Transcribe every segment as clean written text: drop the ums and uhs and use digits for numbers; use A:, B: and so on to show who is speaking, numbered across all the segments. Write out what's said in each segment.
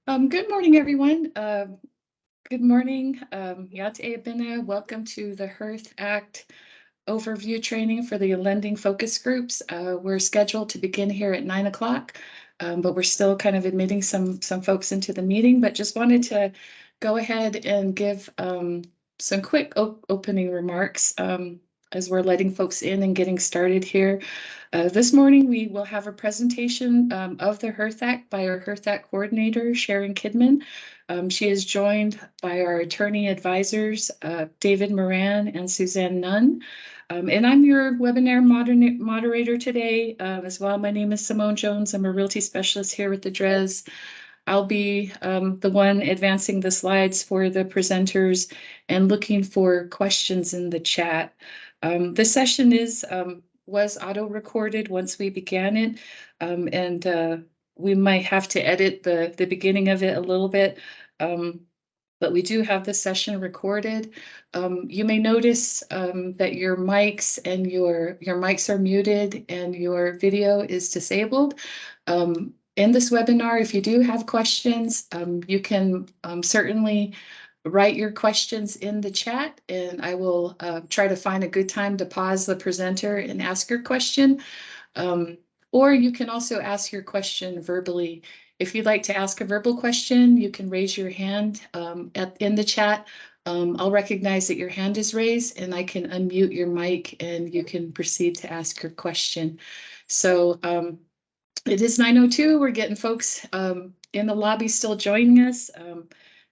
A: Good morning, everyone. Good morning. Yate Abina. Welcome to the HEARTH Act overview training for the lending focus groups. We're scheduled to begin here at 9 o'clock, but we're still kind of admitting some folks into the meeting. But just wanted to go ahead and give some quick opening remarks as we're letting folks in and getting started here. This morning, we will have a presentation of the HEARTH Act by our HEARTH Act coordinator, Sharon Kidman. She is joined by our attorney advisors, David Moran and Suzanne Nunn. And I'm your webinar moderator today as well. My name is Simone Jones. I'm a realty specialist here with the DRES. I'll be the one advancing the slides for the presenters and looking for questions in the chat. This session was auto-recorded once we began it, and we might have to edit the beginning of it a little bit, but we do have the session recorded. You may notice that your mics and your mics are muted and your video is disabled. In this webinar, if you do have questions, you can certainly write your questions in the chat, and I will try to find a good time to pause the presenter and ask your question. Or you can also ask your question verbally. If you'd like to ask a verbal question, you can raise your hand in the chat. I'll recognize that your hand is raised, and I can unmute your mic, and you can proceed to ask your question. So it is 9:02. We're getting folks in the lobby still joining us.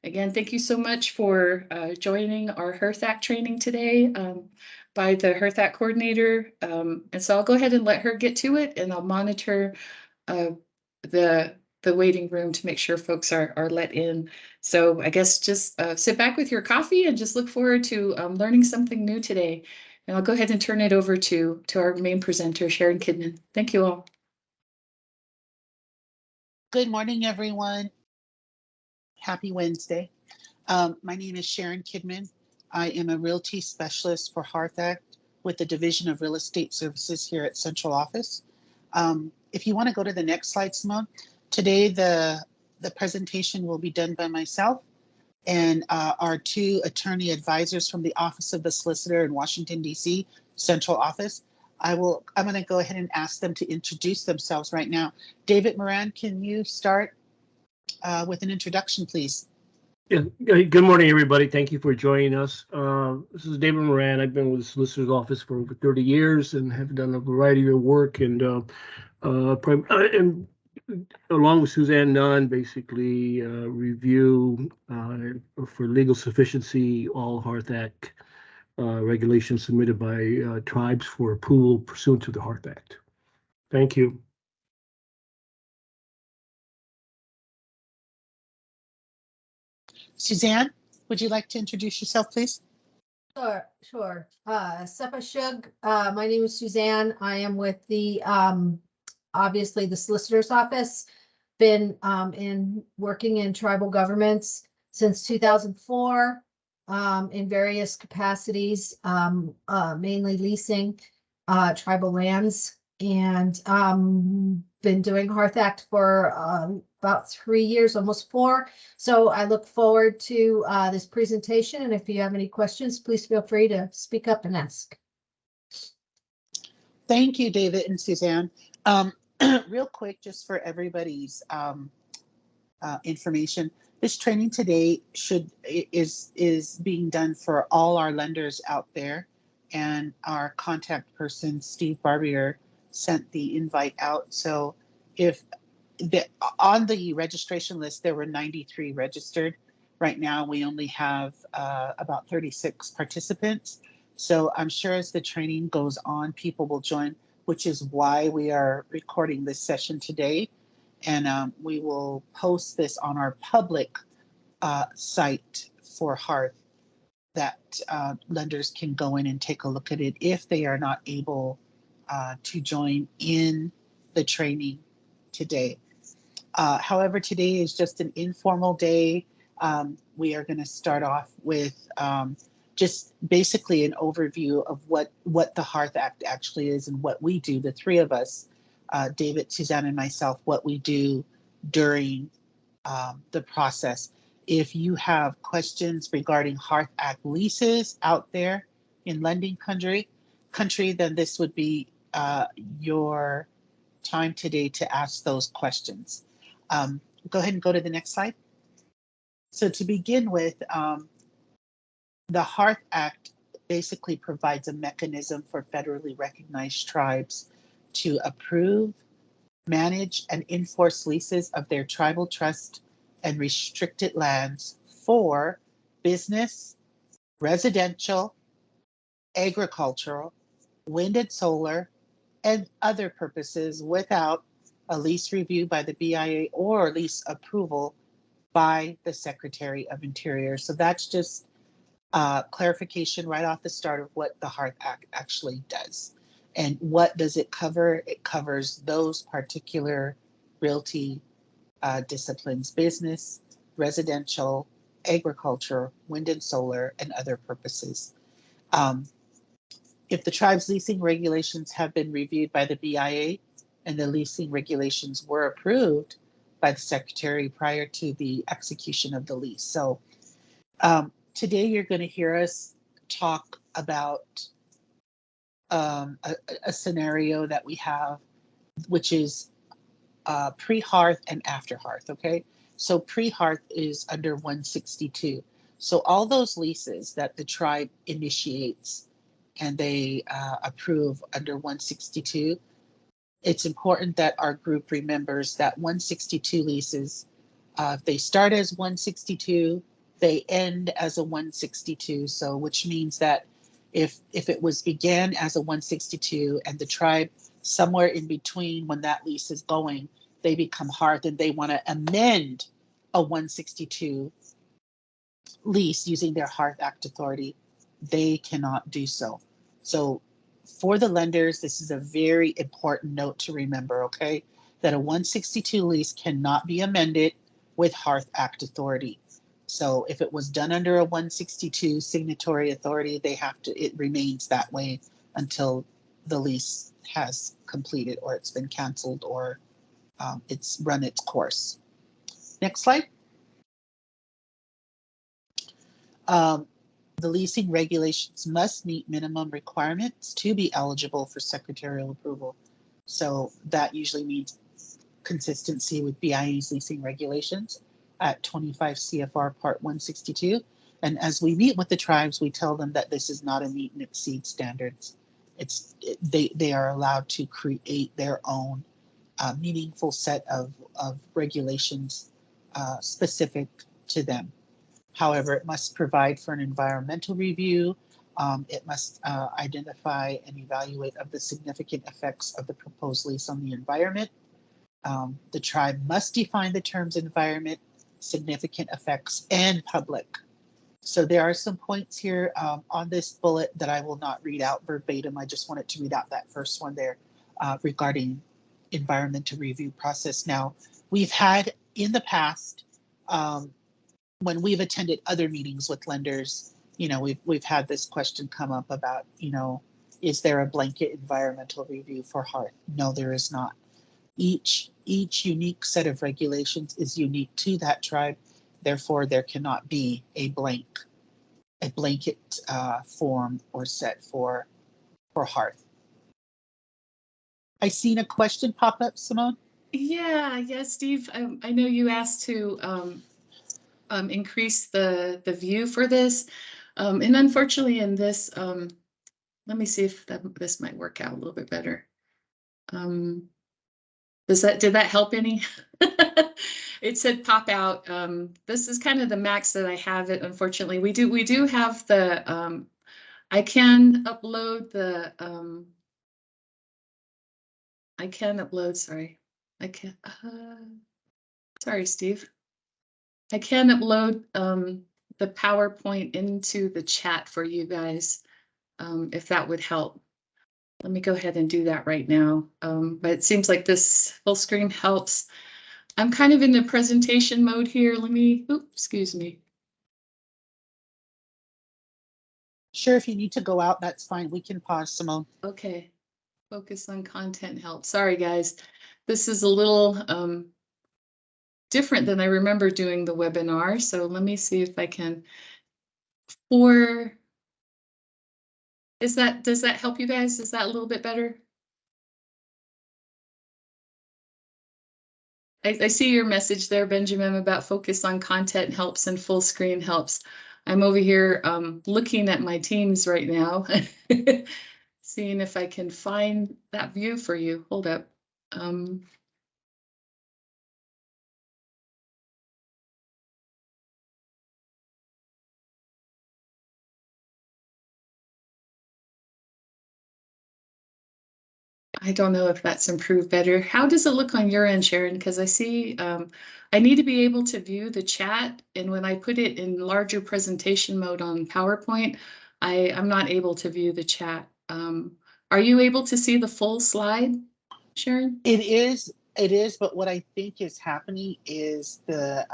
A: Again, thank you so much for joining our HEARTH Act training today by the HEARTH Act coordinator. And so I'll go ahead and let her get to it, and I'll monitor the waiting room to make sure folks are let in. So I guess just sit back with your coffee and just look forward to learning something new today. And I'll go ahead and turn it over to our main presenter, Sharon Kidman. Thank you all.
B: Good morning, everyone. Happy Wednesday. My name is Sharon Kidman. I am a realty specialist for HEARTH Act with the Division of Real Estate Services here at Central Office. If you want to go to the next slide, Simone, today the presentation will be done by myself and our two attorney advisors from the Office of the Solicitor in Washington, D.C., Central Office. I'm going to go ahead and ask them to introduce themselves right now. David Moran, can you start with an introduction, please?
C: Yeah. Good morning, everybody. Thank you for joining us. This is David Moran. I've been with the Solicitor's Office for over 30 years and have done a variety of work, and along with Suzanne Nunn, basically review for legal sufficiency all HEARTH Act regulations submitted by tribes for approval pursuant to the HEARTH Act. Thank you.
B: Suzanne, would you like to introduce yourself, please?
D: Sure. Sepa Shug. My name is Suzanne. I am with the obviously the Solicitor's Office. Been working in tribal governments since 2004 in various capacities, mainly leasing tribal lands, and been doing HEARTH Act for about 3 years, almost 4. So I look forward to this presentation, and if you have any questions, please feel free to speak up and ask.
B: Thank you, David and Suzanne. Real quick, just for everybody's information, this training today is being done for all our lenders out there, and our contact person, Steve Barbier, sent the invite out. So if on the registration list, there were 93 registered. Right now, we only have about 36 participants. So I'm sure as the training goes on, people will join, which is why we are recording this session today. And we will post this on our public site for HEARTH that lenders can go in and take a look at it if they are not able to join in the training today. However, today is just an informal day. We are going to start off with just basically an overview of what the HEARTH Act actually is and what we do, the three of us, David, Suzanne, and myself, what we do during the process. If you have questions regarding HEARTH Act leases out there in lending country, then this would be your time today to ask those questions. Go ahead and go to the next slide. So to begin with, the HEARTH Act basically provides a mechanism for federally recognized tribes to approve, manage, and enforce leases of their tribal trust and restricted lands for business, residential, agricultural, wind and solar, and other purposes without a lease review by the BIA or lease approval by the Secretary of Interior. So that's just clarification right off the start of what the HEARTH Act actually does. And what does it cover? It covers those particular realty disciplines: business, residential, agriculture, wind and solar, and other purposes. If the tribe's leasing regulations have been reviewed by the BIA and the leasing regulations were approved by the Secretary prior to the execution of the lease. So today you're going to hear us talk about a scenario that we have, which is pre-HEARTH and after HEARTH, okay? So pre-HEARTH is under 162. So all those leases that the tribe initiates and they approve under 162, it's important that our group remembers that 162 leases, if they start as 162, they end as a 162. So which means that if it was began as a 162 and the tribe somewhere in between when that lease is going, they become HEARTH and they want to amend a 162 lease using their HEARTH Act authority, they cannot do so. So for the lenders, this is a very important note to remember, okay? That a 162 lease cannot be amended with HEARTH Act authority. So if it was done under a 162 signatory authority, it remains that way until the lease has completed or it's been canceled or it's run its course. Next slide. The leasing regulations must meet minimum requirements to be eligible for secretarial approval. So that usually means consistency with BIA's leasing regulations at 25 CFR Part 162. And as we meet with the tribes, we tell them that this is not a meet and exceed standards. They are allowed to create their own meaningful set of regulations specific to them. However, it must provide for an environmental review. It must identify and evaluate of the significant effects of the proposed lease on the environment. The tribe must define the terms environment, significant effects, and public. So there are some points here on this bullet that I will not read out verbatim. I just wanted to read out that first one there regarding environmental review process. Now, we've had in the past, when we've attended other meetings with lenders, we've had this question come up about, is there a blanket environmental review for HEARTH? No, there is not. Each unique set of regulations is unique to that tribe. Therefore, there cannot be a blanket form or set for HEARTH. I seen a question pop up, Simone.
A: Yeah, Steve. I know you asked to increase the view for this, and unfortunately, in this, let me see if this might work out a little bit better. Did that help any? It said pop out. This is kind of the max that I have it. Unfortunately, we do have the I can upload the sorry. I can sorry, Steve. I can upload the PowerPoint into the chat for you guys, if that would help. Let me go ahead and do that right now. But it seems like this full screen helps. I'm kind of in the presentation mode here. Excuse me.
B: Sure, if you need to go out, that's fine. We can pause, Simone.
A: Okay. Focus on content help. Sorry, guys. This is a little different than I remember doing the webinar. So let me see if I can, does that help you guys? Is that a little bit better? I see your message there, Benjamin, about focus on content helps and full screen helps. I'm over here looking at my Teams right now, seeing if I can find that view for you. Hold up. I don't know if that's improved better. How does it look on your end, Sharon? Because I see I need to be able to view the chat, and when I put it in larger presentation mode on PowerPoint, I'm not able to view the chat. Are you able to see the full slide, Sharon?
B: It is, but what I think is happening is the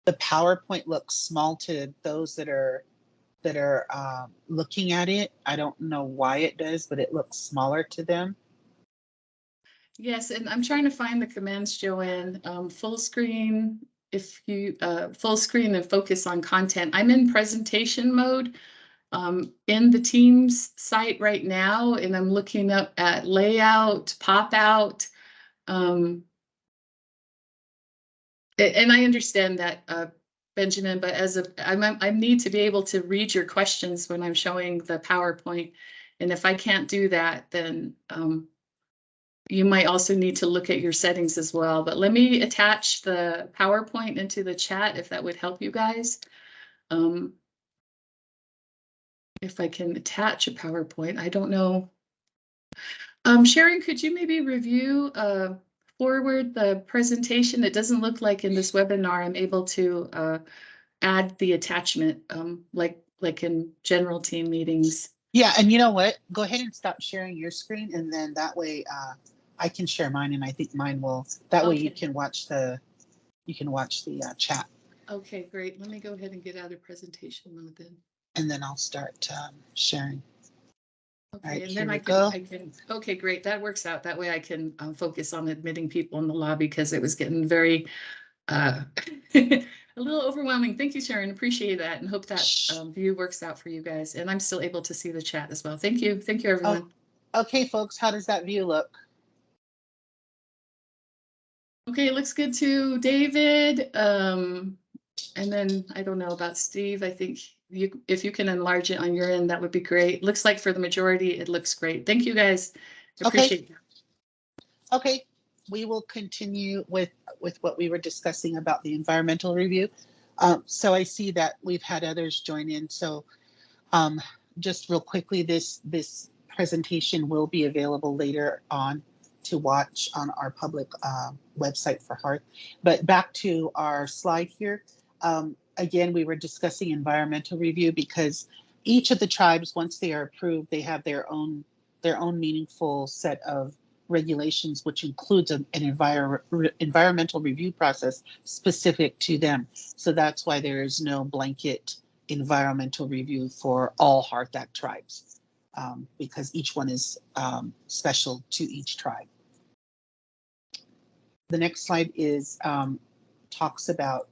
B: PowerPoint looks small to those that are looking at it. I don't know why it does, but it looks smaller to them.
A: Yes, and I'm trying to find the commands, Joanne. Full screen, if you full screen and focus on content. I'm in presentation mode in the Teams site right now, and I'm looking up at layout, pop out. And I understand that, Benjamin, but I need to be able to read your questions when I'm showing the PowerPoint. And if I can't do that, then you might also need to look at your settings as well. But let me attach the PowerPoint into the chat if that would help you guys. If I can attach a PowerPoint, I don't know. Sharon, could you maybe review forward the presentation? It doesn't look like in this webinar I'm able to add the attachment like in general team meetings.
B: Yeah, and you know what? Go ahead and stop sharing your screen, and then that way I can share mine, and I think mine will. That way you can watch the chat.
A: Okay, great. Let me go ahead and get out of presentation mode then.
B: And then I'll start sharing.
A: Okay,
B: right,
A: and then I can, okay, great. That works out. That way I can focus on admitting people in the lobby because it was getting very a little overwhelming. Thank you, Sharon. Appreciate that and hope that view works out for you guys. And I'm still able to see the chat as well. Thank you. Thank you, everyone.
B: Oh, okay, folks, how does that view look?
A: Okay, it looks good to David. And then I don't know about Steve. I think if you can enlarge it on your end, that would be great. Looks like for the majority, it looks great. Thank you, guys. Appreciate it.
B: Okay, we will continue with what we were discussing about the environmental review. So I see that we've had others join in. So just real quickly, this presentation will be available later on to watch on our public website for HEARTH. But back to our slide here. Again, we were discussing environmental review because each of the tribes, once they are approved, they have their own meaningful set of regulations, which includes an environmental review process specific to them. So that's why there is no blanket environmental review for all HEARTH Act tribes, because each one is special to each tribe. The next slide is talks about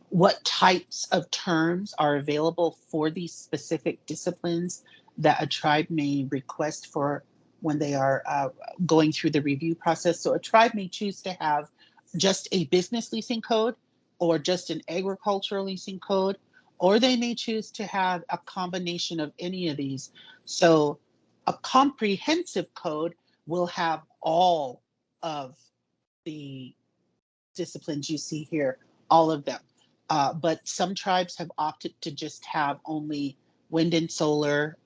B: what types of terms are available for these specific disciplines that a tribe may request for when they are going through the review process. So a tribe may choose to have just a business leasing code or just an agricultural leasing code, or they may choose to have a combination of any of these. So a comprehensive code will have all of the disciplines you see here, all of them. But some tribes have opted to just have only wind and solar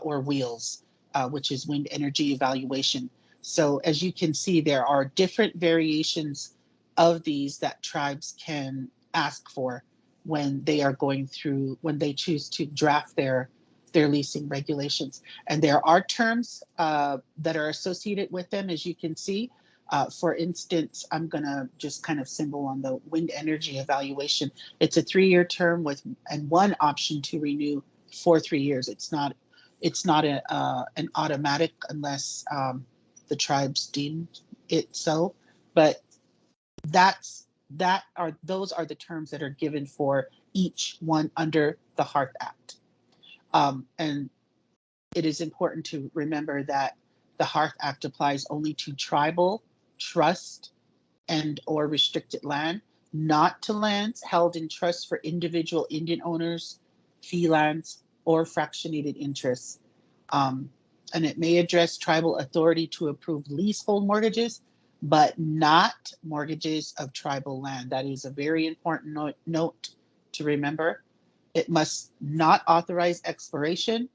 B: or wheels, which is wind energy evaluation. So as you can see, there are different variations of these that tribes can ask for when they are going through, when they choose to draft their leasing regulations. And there are terms that are associated with them, as you can see. For instance, I'm going to just kind of symbol on the wind energy evaluation. It's a 3-year term with and one option to renew for 3 years. It's not an automatic unless the tribes deem it so. But those are the terms that are given for each one under the HEARTH Act. And it is important to remember that the HEARTH Act applies only to tribal, trust, and or restricted land, not to lands held in trust for individual Indian owners, fee lands, or fractionated interests. And it may address tribal authority to approve leasehold mortgages, but not mortgages of tribal land. That is a very important note to remember. It must not authorize exploration,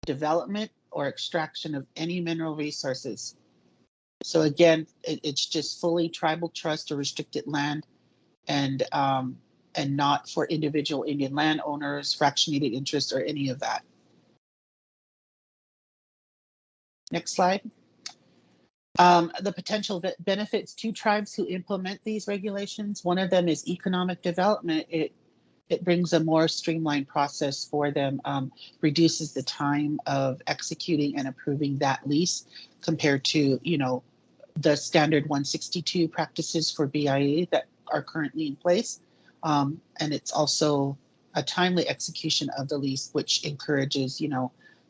B: development, or extraction of any mineral resources. So again, it's just fully tribal trust or restricted land, and not for individual Indian landowners, fractionated interest, or any of that. Next slide. The potential benefits to tribes who implement these regulations. One of them is economic development. It brings a more streamlined process for them, reduces the time of executing and approving that lease compared to, the standard 162 practices for BIA that are currently in place. And it's also a timely execution of the lease, which encourages,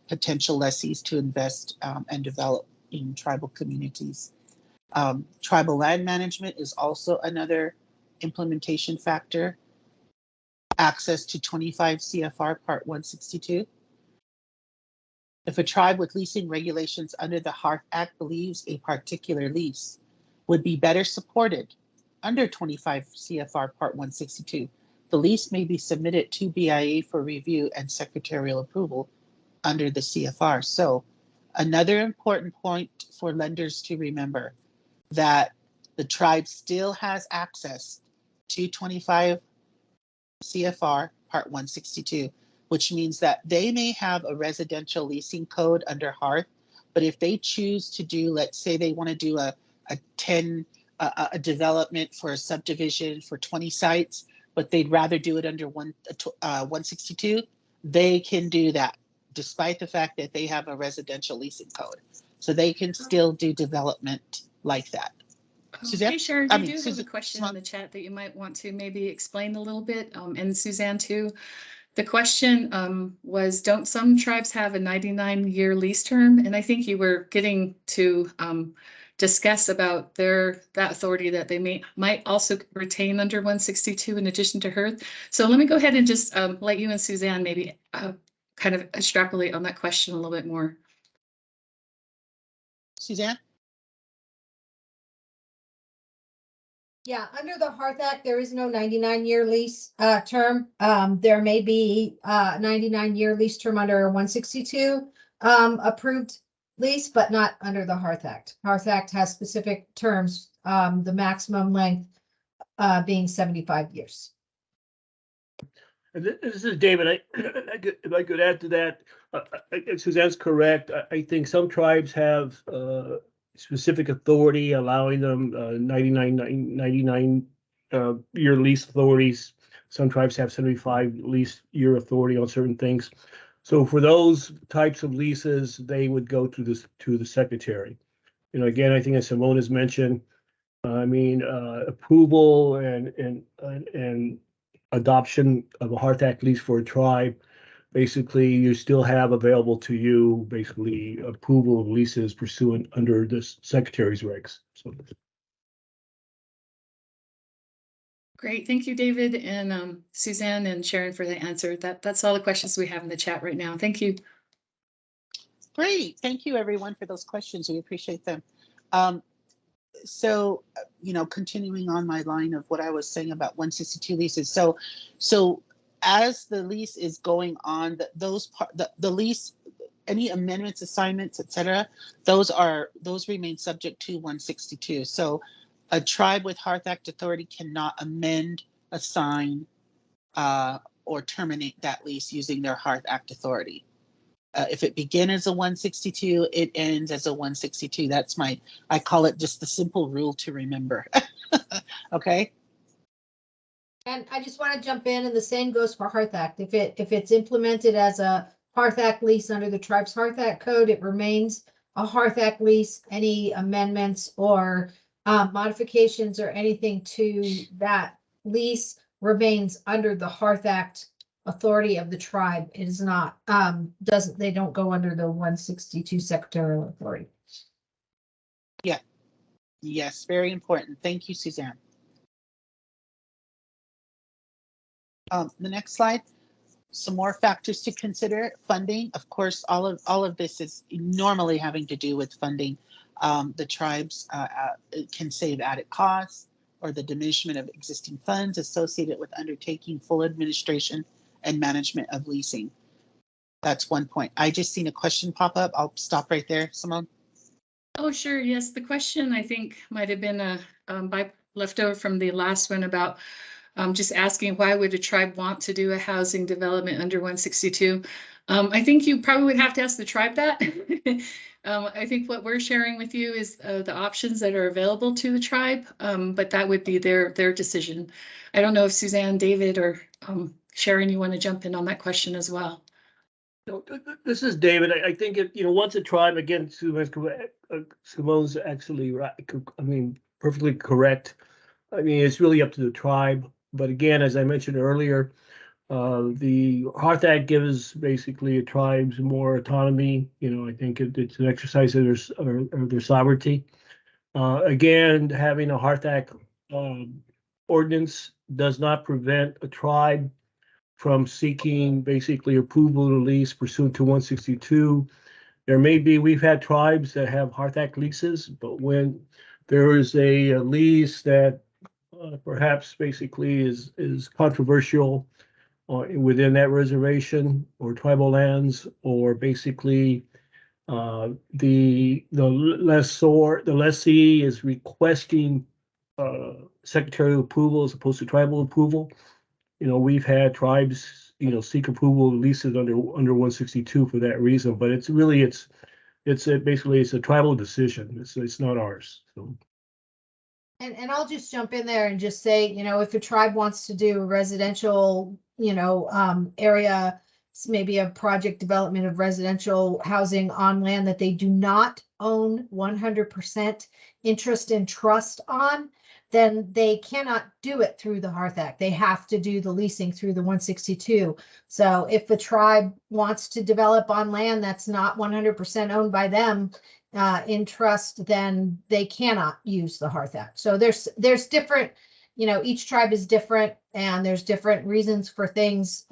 B: potential lessees to invest and develop in tribal communities. Tribal land management is also another implementation factor. Access to 25 CFR Part 162. If a tribe with leasing regulations under the HEARTH Act believes a particular lease would be better supported under 25 CFR Part 162, the lease may be submitted to BIA for review and secretarial approval under the CFR. So another important point for lenders to remember, that the tribe still has access to 25 CFR Part 162, which means that they may have a residential leasing code under HEARTH, but if they choose to do, let's say they want to do a development for a subdivision for 20 sites, but they'd rather do it under 162, they can do that, despite the fact that they have a residential leasing code. So they can still do development like that. Suzanne?
A: Hey, Sharon, we do have a
B: Susan,
A: question in the chat that you might want to maybe explain a little bit, and Suzanne too. The question was, don't some tribes have a 99-year lease term? And I think you were getting to discuss about that authority that they might also retain under 162 in addition to HEARTH. So let me go ahead and just let you and Suzanne maybe kind of extrapolate on that question a little bit more.
B: Suzanne?
D: Yeah, under the HEARTH Act, there is no 99-year lease term. There may be a 99-year lease term under a 162 approved lease, but not under the HEARTH Act. HEARTH Act has specific terms, the maximum length being 75 years.
C: This is David. If I could add to that, Suzanne's correct. I think some tribes have specific authority allowing them 99 year lease authorities. Some tribes have 75 lease year authority on certain things. So for those types of leases, they would go to the secretary. Again, I think as Simone has mentioned, approval and adoption of a HEARTH Act lease for a tribe, basically you still have available to you basically approval of leases pursuant under this secretary's regs. So.
A: Great, thank you, David and Suzanne and Sharon for the answer. That's all the questions we have in the chat right now. Thank you.
B: Great, thank you everyone for those questions. We appreciate them. So, continuing on my line of what I was saying about 162 leases. So as the lease is going on, the lease, any amendments, assignments, etc., those remain subject to 162. So a tribe with HEARTH Act authority cannot amend, assign, or terminate that lease using their HEARTH Act authority. If it began as a 162, it ends as a 162. That's I call it just the simple rule to remember. Okay.
D: And I just want to jump in, and the same goes for HEARTH Act. If it's implemented as a HEARTH Act lease under the tribe's HEARTH Act code, it remains a HEARTH Act lease. Any amendments or modifications or anything to that lease remains under the HEARTH Act authority of the tribe. It is not, they don't go under the 162 secretarial authority.
B: Yeah. Yes, very important. Thank you, Suzanne. The next slide. Some more factors to consider. Funding, of course, all of this is normally having to do with funding. The tribes can save added costs or the diminishment of existing funds associated with undertaking full administration and management of leasing. That's one point. I just seen a question pop up. I'll stop right there, Simone.
A: Oh, sure. Yes, the question I think might have been left over from the last one about just asking why would a tribe want to do a housing development under 162? I think you probably would have to ask the tribe that. I think what we're sharing with you is the options that are available to the tribe, but that would be their decision. I don't know if Suzanne, David, or Sharon, you want to jump in on that question as well.
C: No, this is David. I think once a tribe, again, Simone's actually right. I mean, perfectly correct. I mean, it's really up to the tribe. But again, as I mentioned earlier, the HEARTH Act gives basically tribes more autonomy. I think it's an exercise of their sovereignty. Again, having a HEARTH Act ordinance does not prevent a tribe from seeking basically approval to lease pursuant to 162. We've had tribes that have HEARTH Act leases, but when there is a lease that perhaps basically is controversial within that reservation or tribal lands, or basically the lessee is requesting secretarial approval as opposed to tribal approval. We've had tribes, seek approval of leases under 162 for that reason, but it's basically a tribal decision. It's not ours. So.
D: And I'll just jump in there and just say, if a tribe wants to do a residential, area, maybe a project development of residential housing on land that they do not own 100% interest and trust on, then they cannot do it through the HEARTH Act. They have to do the leasing through the 162. So if the tribe wants to develop on land that's not 100% owned by them in trust, then they cannot use the HEARTH Act. So there's different, each tribe is different and there's different reasons for things.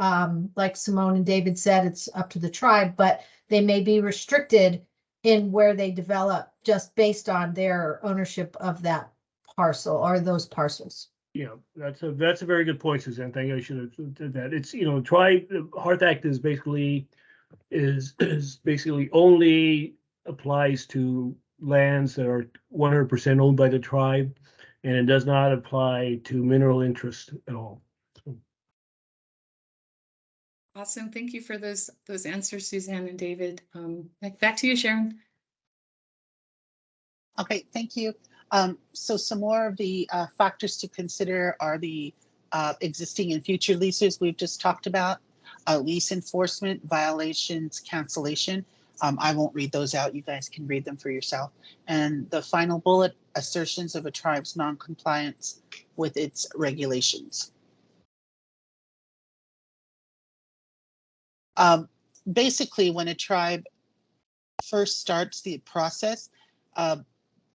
D: Like Simone and David said, it's up to the tribe, but they may be restricted in where they develop just based on their ownership of that parcel or those parcels.
C: Yeah, that's a very good point, Suzanne. Thank you. I should have did that. It's tribe. The HEARTH Act is basically only applies to lands that are 100% owned by the tribe, and it does not apply to mineral interest at all. So.
A: Awesome. Thank you for those answers, Suzanne and David. Back to you, Sharon.
B: Okay, thank you. So some more of the factors to consider are the existing and future leases we've just talked about, lease enforcement, violations, cancellation. I won't read those out. You guys can read them for yourself. And the final bullet, assertions of a tribe's non-compliance with its regulations. Basically, when a tribe first starts the process,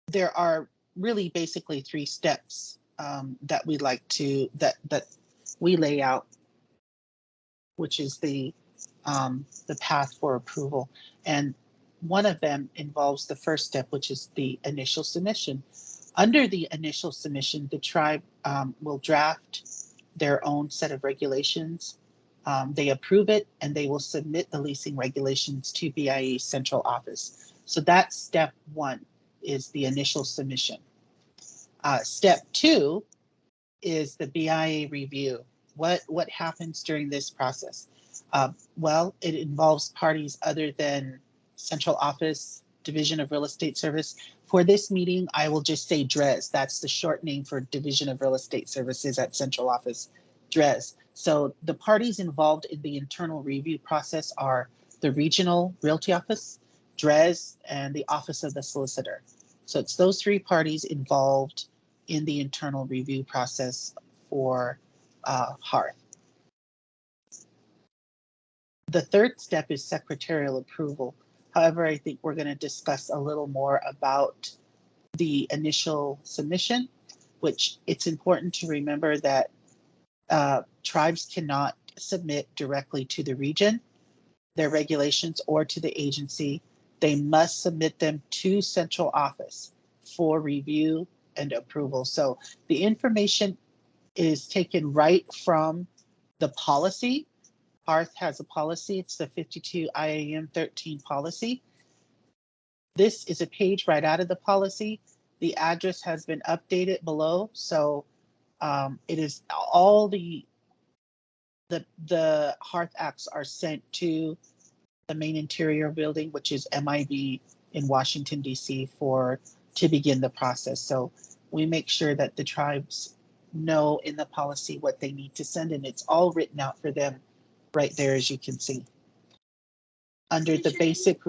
B: there are really basically 3 steps that we like to that we lay out, which is the path for approval. And one of them involves the first step, which is the initial submission. Under the initial submission, the tribe will draft their own set of regulations. They approve it and they will submit the leasing regulations to BIA central office. So that's step 1, is the initial submission. Step 2 is the BIA review. What happens during this process? Well, it involves parties other than central office, Division of Real Estate Service. For this meeting, I will just say DRES. That's the short name for Division of Real Estate Services at central office, DRES. So the parties involved in the internal review process are the Regional Realty Office, DRES, and the Office of the Solicitor. So it's those three parties involved in the internal review process for HEARTH. The third step is secretarial approval. However, I think we're going to discuss a little more about the initial submission, which it's important to remember that tribes cannot submit directly to the region, their regulations, or to the agency. They must submit them to central office for review and approval. So the information is taken right from the policy. HEARTH has a policy. It's the 52 IAM 13 policy. This is a page right out of the policy. The address has been updated below. So it is all the HEARTH acts are sent to the main interior building, which is MIB in Washington, D.C. to begin the process. So we make sure that the tribes know in the policy what they need to send, and it's all written out for them right there, as you can see. Under the basic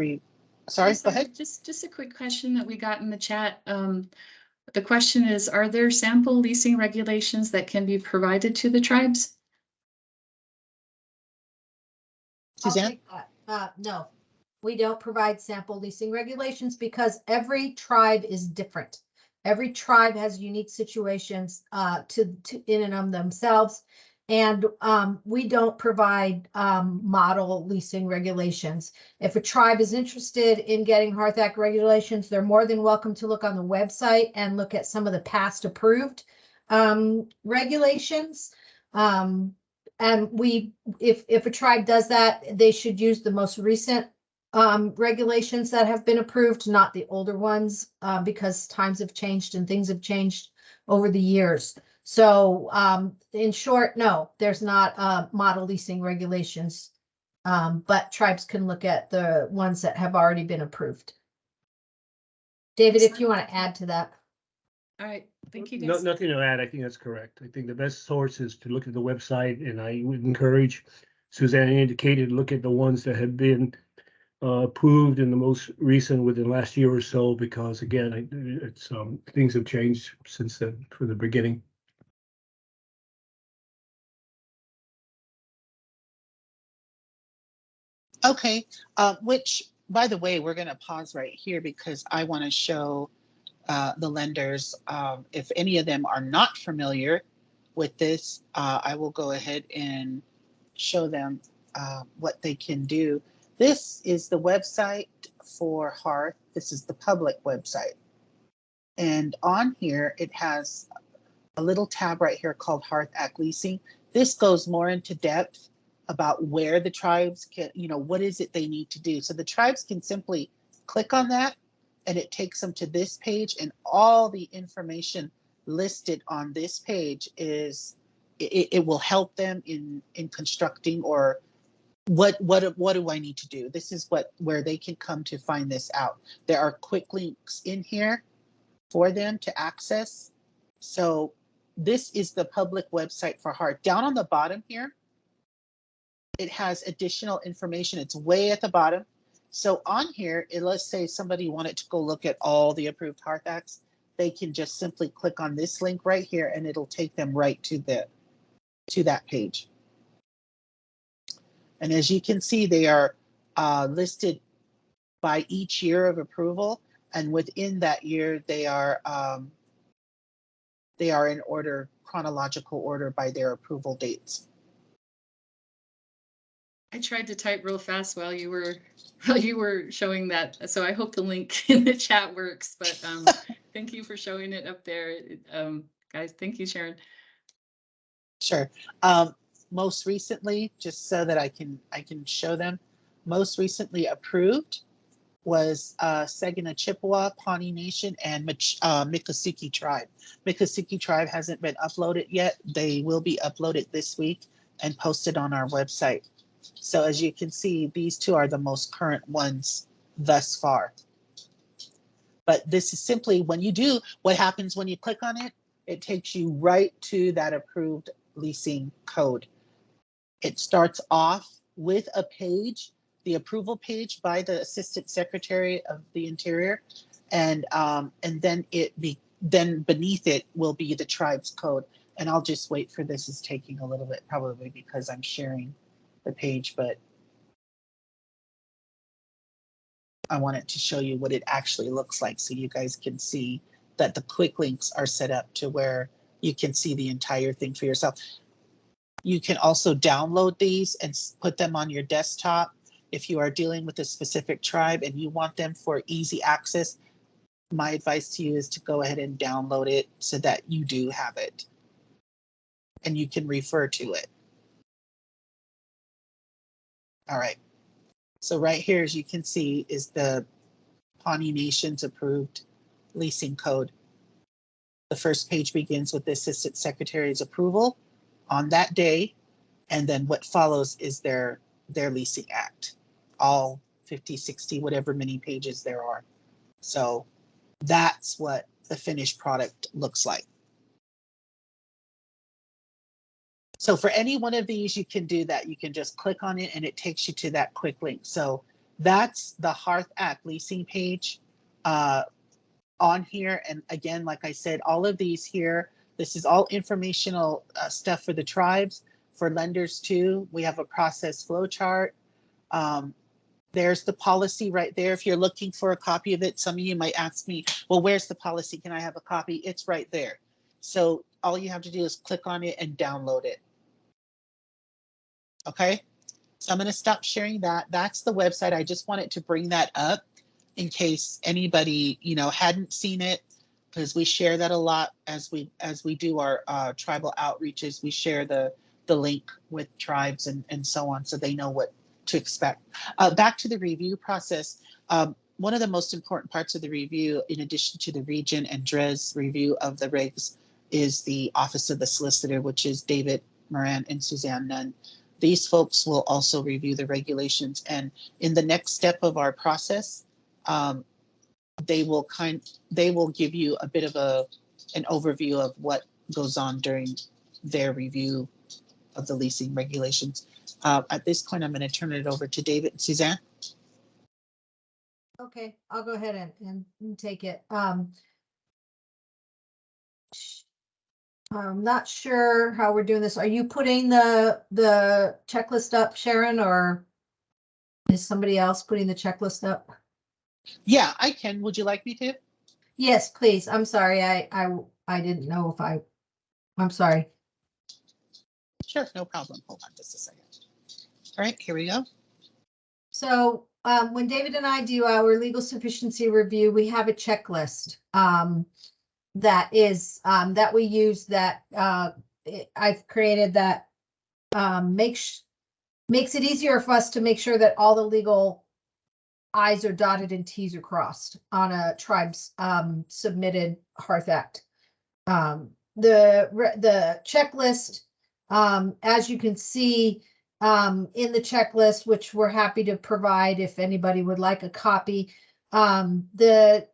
B: sorry, go ahead.
A: Just a quick question that we got in the chat. The question is, are there sample leasing regulations that can be provided to the tribes?
B: Suzanne?
D: No, we don't provide sample leasing regulations because every tribe is different. Every tribe has unique situations to in and of themselves. And we don't provide model leasing regulations. If a tribe is interested in getting HEARTH Act regulations, they're more than welcome to look on the website and look at some of the past approved regulations. And if a tribe does that, they should use the most recent regulations that have been approved, not the older ones, because times have changed and things have changed over the years. So in short, no, there's not model leasing regulations, but tribes can look at the ones that have already been approved. David, if you want to add to that.
A: All right, thank you
C: No,
A: guys.
C: nothing to add. I think that's correct. I think the best source is to look at the website, and I would encourage Suzanne indicated, look at the ones that have been approved in the most recent within the last year or so, because again, it's things have changed since then from the beginning.
B: Okay, which, by the way, we're going to pause right here because I want to show the lenders, if any of them are not familiar with this, I will go ahead and show them what they can do. This is the website for HEARTH. This is the public website. And on here, it has a little tab right here called HEARTH Act Leasing. This goes more into depth about where the tribes can, what is it they need to do. So the tribes can simply click on that and it takes them to this page, and all the information listed on this page is, it will help them in constructing, or what do I need to do? This is where they can come to find this out. There are quick links in here for them to access. So this is the public website for HEARTH. Down on the bottom here, it has additional information. It's way at the bottom. So on here, let's say somebody wanted to go look at all the approved HEARTH acts, they can just simply click on this link right here and it'll take them right to that page. And as you can see, they are listed by each year of approval, and within that year, they are in order, chronological order by their approval dates.
A: I tried to type real fast while you were showing that, so I hope the link in the chat works. But thank you for showing it up there, guys. Thank you, Sharon.
B: Sure. Most recently, just so that I can show them, most recently approved was Saginaw Chippewa, Pawnee Nation, and Miccosukee Tribe. Miccosukee Tribe hasn't been uploaded yet. They will be uploaded this week and posted on our website. So as you can see, these two are the most current ones thus far. But this is simply, when you do, what happens when you click on it, it takes you right to that approved leasing code. It starts off with a page, the approval page by the Assistant Secretary of the Interior. and then beneath it will be the tribe's code. And I'll just wait for this. Is taking a little bit, probably because I'm sharing the page, but I wanted to show you what it actually looks like so you guys can see that the quick links are set up to where you can see the entire thing for yourself. You can also download these and put them on your desktop if you are dealing with a specific tribe and you want them for easy access. My advice to you is to go ahead and download it so that you do have it and you can refer to it. All right. So right here, as you can see, is the Pawnee Nation's approved leasing code. The first page begins with the Assistant Secretary's approval on that day, and then what follows is their leasing act, all 50, 60, whatever many pages there are. So that's what the finished product looks like. So for any one of these, you can do that. You can just click on it and it takes you to that quick link. So that's the HEARTH Act leasing page on here. And again, like I said, all of these here, this is all informational stuff for the tribes, for lenders too. We have a process flow chart. There's the policy right there. If you're looking for a copy of it, some of you might ask me, well, where's the policy? Can I have a copy? It's right there. So all you have to do is click on it and download it. Okay, so I'm going to stop sharing that. That's the website. I just wanted to bring that up in case anybody, hadn't seen it, because we share that a lot as we do our tribal outreaches. We share the link with tribes and so on, so they know what to expect. Back to the review process. One of the most important parts of the review, in addition to the region and DRES review of the regs, is the Office of the Solicitor, which is David Moran and Suzanne Nunn. These folks will also review the regulations, and in the next step of our process, they will give you a bit of an overview of what goes on during their review of the leasing regulations. At this point, I'm going to turn it over to David and Suzanne.
D: Okay, I'll go ahead and take it. I'm not sure how we're doing this. Are you putting the checklist up, Sharon, or is somebody else putting the checklist up?
B: Yeah, I can. Would you like me to?
D: Yes, please. I'm sorry. I didn't know if I'm sorry.
B: Sure, no problem. Hold on just a second. All right, here we go.
D: So when David and I do our legal sufficiency review, we have a checklist that is that we use that I've created that makes it easier for us to make sure that all the legal I's are dotted and T's are crossed on a tribe's submitted HEARTH Act. The checklist, as you can see in the checklist, which we're happy to provide if anybody would like a copy, the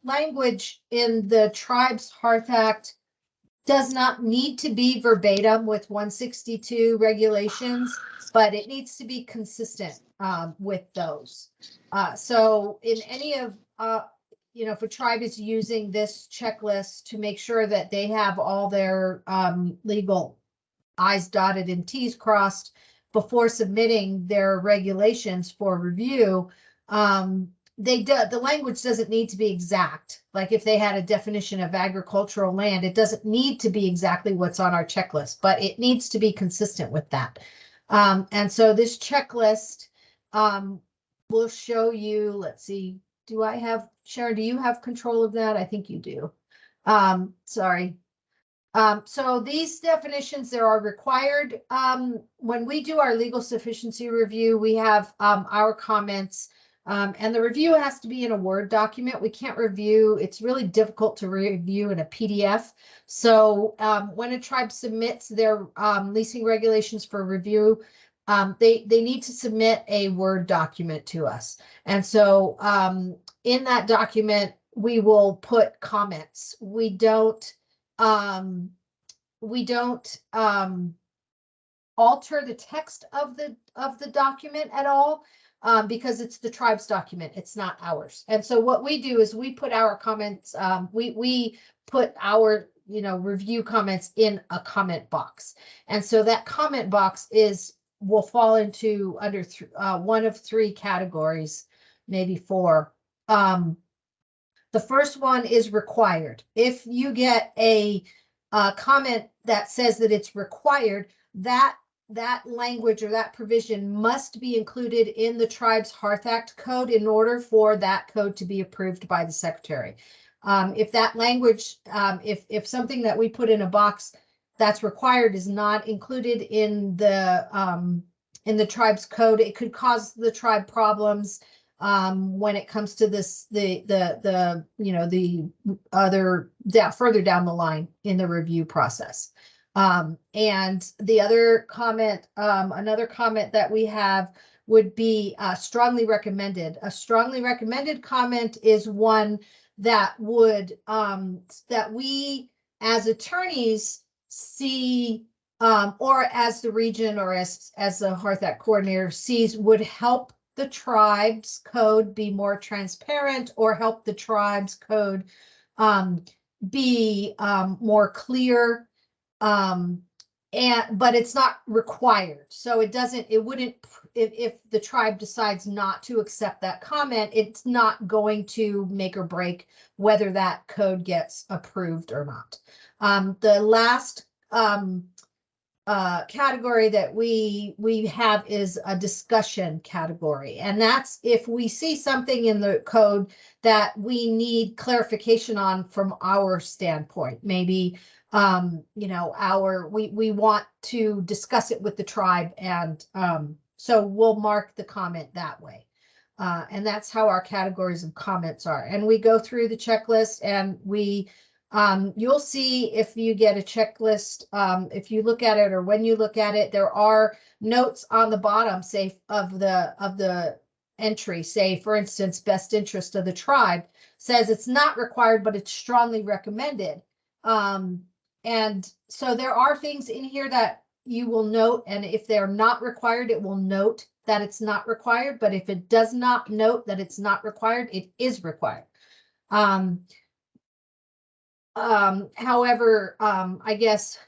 D: language in the tribe's HEARTH Act does not need to be verbatim with 162 regulations, but it needs to be consistent with those. So in any of, if a tribe is using this checklist to make sure that they have all their legal I's dotted and T's crossed before submitting their regulations for review, the language doesn't need to be exact. Like if they had a definition of agricultural land, it doesn't need to be exactly what's on our checklist, but it needs to be consistent with that. And so this checklist will show you, let's see, Sharon, do you have control of that? I think you do. Sorry. So these definitions, there are required. When we do our legal sufficiency review, we have our comments. And the review has to be in a Word document. We can't review. It's really difficult to review in a PDF. So when a tribe submits their leasing regulations for review, they need to submit a Word document to us. And so in that document, we will put comments. We don't alter the text of the document at all. because it's the tribe's document, it's not ours. And so what we do is we put our comments, we put our, review comments in a comment box. And so that comment box will fall into under one of three categories, maybe four. The first one is required. If you get a comment that says that it's required, that language or that provision must be included in the tribe's HEARTH Act code in order for that code to be approved by the secretary. If that language, if something that we put in a box that's required is not included in the tribe's code, it could cause the tribe problems when it comes to this, the other further down the line in the review process. And the other comment, another comment that we have would be strongly recommended. A strongly recommended comment is one that would, that we as attorneys see, or as the region or as the HEARTH Act coordinator sees, would help the tribe's code be more transparent or help the tribe's code be more clear. But it's not required. So it wouldn't, if the tribe decides not to accept that comment, it's not going to make or break whether that code gets approved or not. The last category that we have is a discussion category, and that's if we see something in the code that we need clarification on from our standpoint. Maybe we want to discuss it with the tribe, and so we'll mark the comment that way. And that's how our categories of comments are. And we go through the checklist, and you'll see if you get a checklist, if you look at it or when you look at it, there are notes on the bottom, say, of the entry. Say, for instance, best interest of the tribe says it's not required, but it's strongly recommended. And so there are things in here that you will note, and if they're not required, it will note that it's not required. But if it does not note that it's not required, it is required. However, I guess,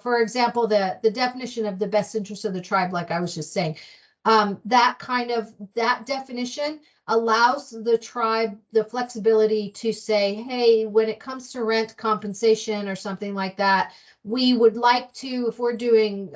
D: for example, the definition of the best interest of the tribe, like I was just saying, that definition allows the tribe the flexibility to say, hey, when it comes to rent compensation or something like that, we would like to, if we're doing,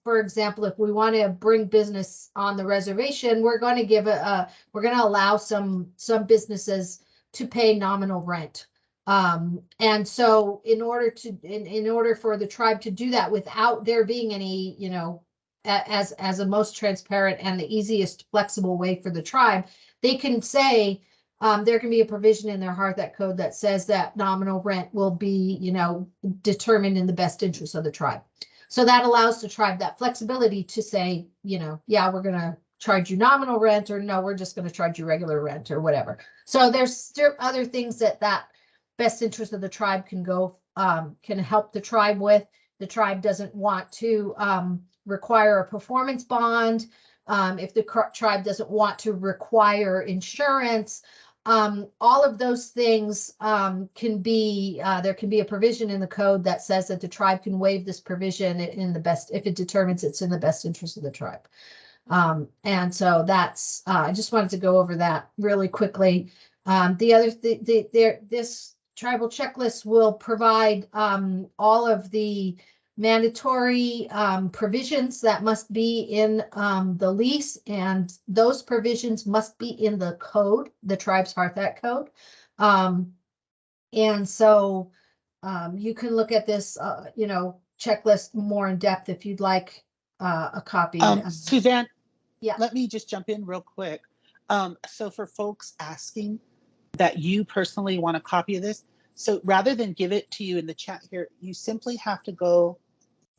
D: for example, if we want to bring business on the reservation, we're going to we're going to allow some businesses to pay nominal rent. And so in order for the tribe to do that without there being any, as a most transparent and the easiest flexible way for the tribe, they can say, there can be a provision in their HEARTH Act code that says that nominal rent will be, determined in the best interest of the tribe. So that allows the tribe that flexibility to say, yeah, we're going to charge you nominal rent, or no, we're just going to charge you regular rent, or whatever. So there's still other things that best interest of the tribe can help the tribe with. The tribe doesn't want to require a performance bond. If the tribe doesn't want to require insurance, all of those things can be, there can be a provision in the code that says that the tribe can waive this provision if it determines it's in the best interest of the tribe. And so that's, I just wanted to go over that really quickly. The other this tribal checklist will provide all of the mandatory provisions that must be in the lease, and those provisions must be in the code, the tribe's HEARTH Act code. And so you can look at this, checklist more in depth if you'd like a copy.
B: Suzanne,
D: yeah.
B: Let me just jump in real quick. So for folks asking that you personally want a copy of this, so rather than give it to you in the chat here, you simply have to go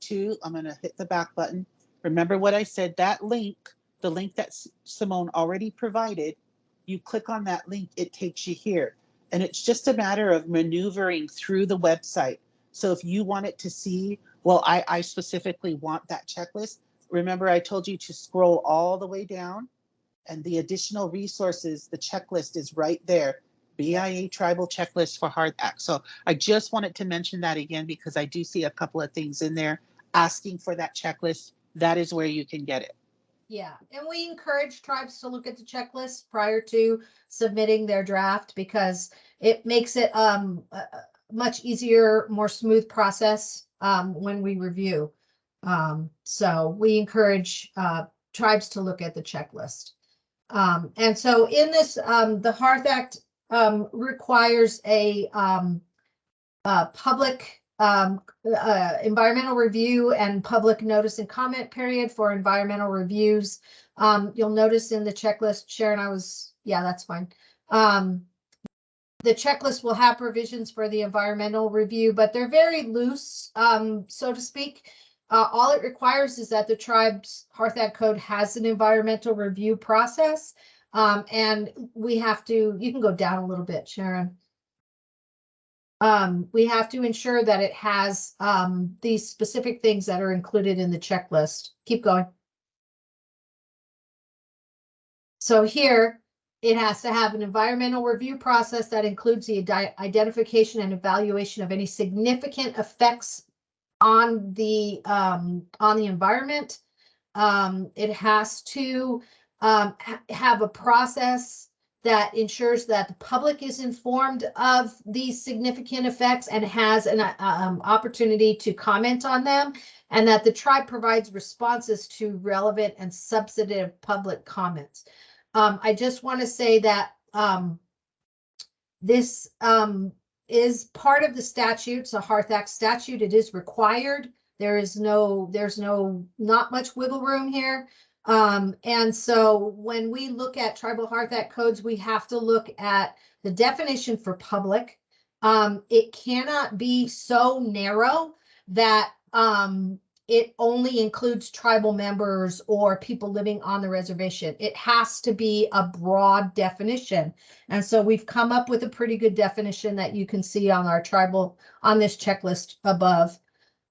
B: to, I'm going to hit the back button. Remember what I said, that link, the link that Simone already provided, you click on that link, it takes you here. And it's just a matter of maneuvering through the website. So if you wanted to see, well, I specifically want that checklist. Remember I told you to scroll all the way down And the additional resources, the checklist is right there. BIA Tribal Checklist for HEARTH Act. So I just wanted to mention that again because I do see a couple of things in there asking for that checklist. That is where you can get it.
D: Yeah, and we encourage tribes to look at the checklist prior to submitting their draft because it makes it a much easier, more smooth process when we review. So we encourage tribes to look at the checklist. And so in this, the HEARTH Act requires a public environmental review and public notice and comment period for environmental reviews. You'll notice in the checklist, Sharon, yeah, that's fine. The checklist will have provisions for the environmental review, but they're very loose, so to speak. All it requires is that the tribe's HEARTH Act code has an environmental review process. And we have to, you can go down a little bit, Sharon. We have to ensure that it has these specific things that are included in the checklist. Keep going. So here, it has to have an environmental review process that includes the identification and evaluation of any significant effects on the environment. It has to have a process that ensures that the public is informed of these significant effects and has an opportunity to comment on them, and that the tribe provides responses to relevant and substantive public comments. I just want to say that this is part of the statute. It's a HEARTH Act statute. It is required. There's not much wiggle room here. And so when we look at tribal HEARTH Act codes, we have to look at the definition for public. It cannot be so narrow that it only includes tribal members or people living on the reservation. It has to be a broad definition. And so we've come up with a pretty good definition that you can see on our on this checklist above.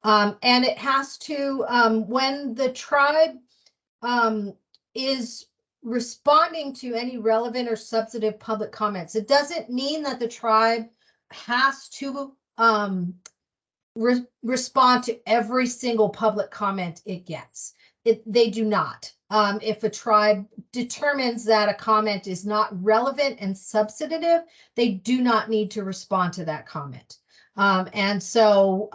D: And it has to, when the tribe is responding to any relevant or substantive public comments, it doesn't mean that the tribe has to respond to every single public comment it gets. They do not. If a tribe determines that a comment is not relevant and substantive, they do not need to respond to that comment. And so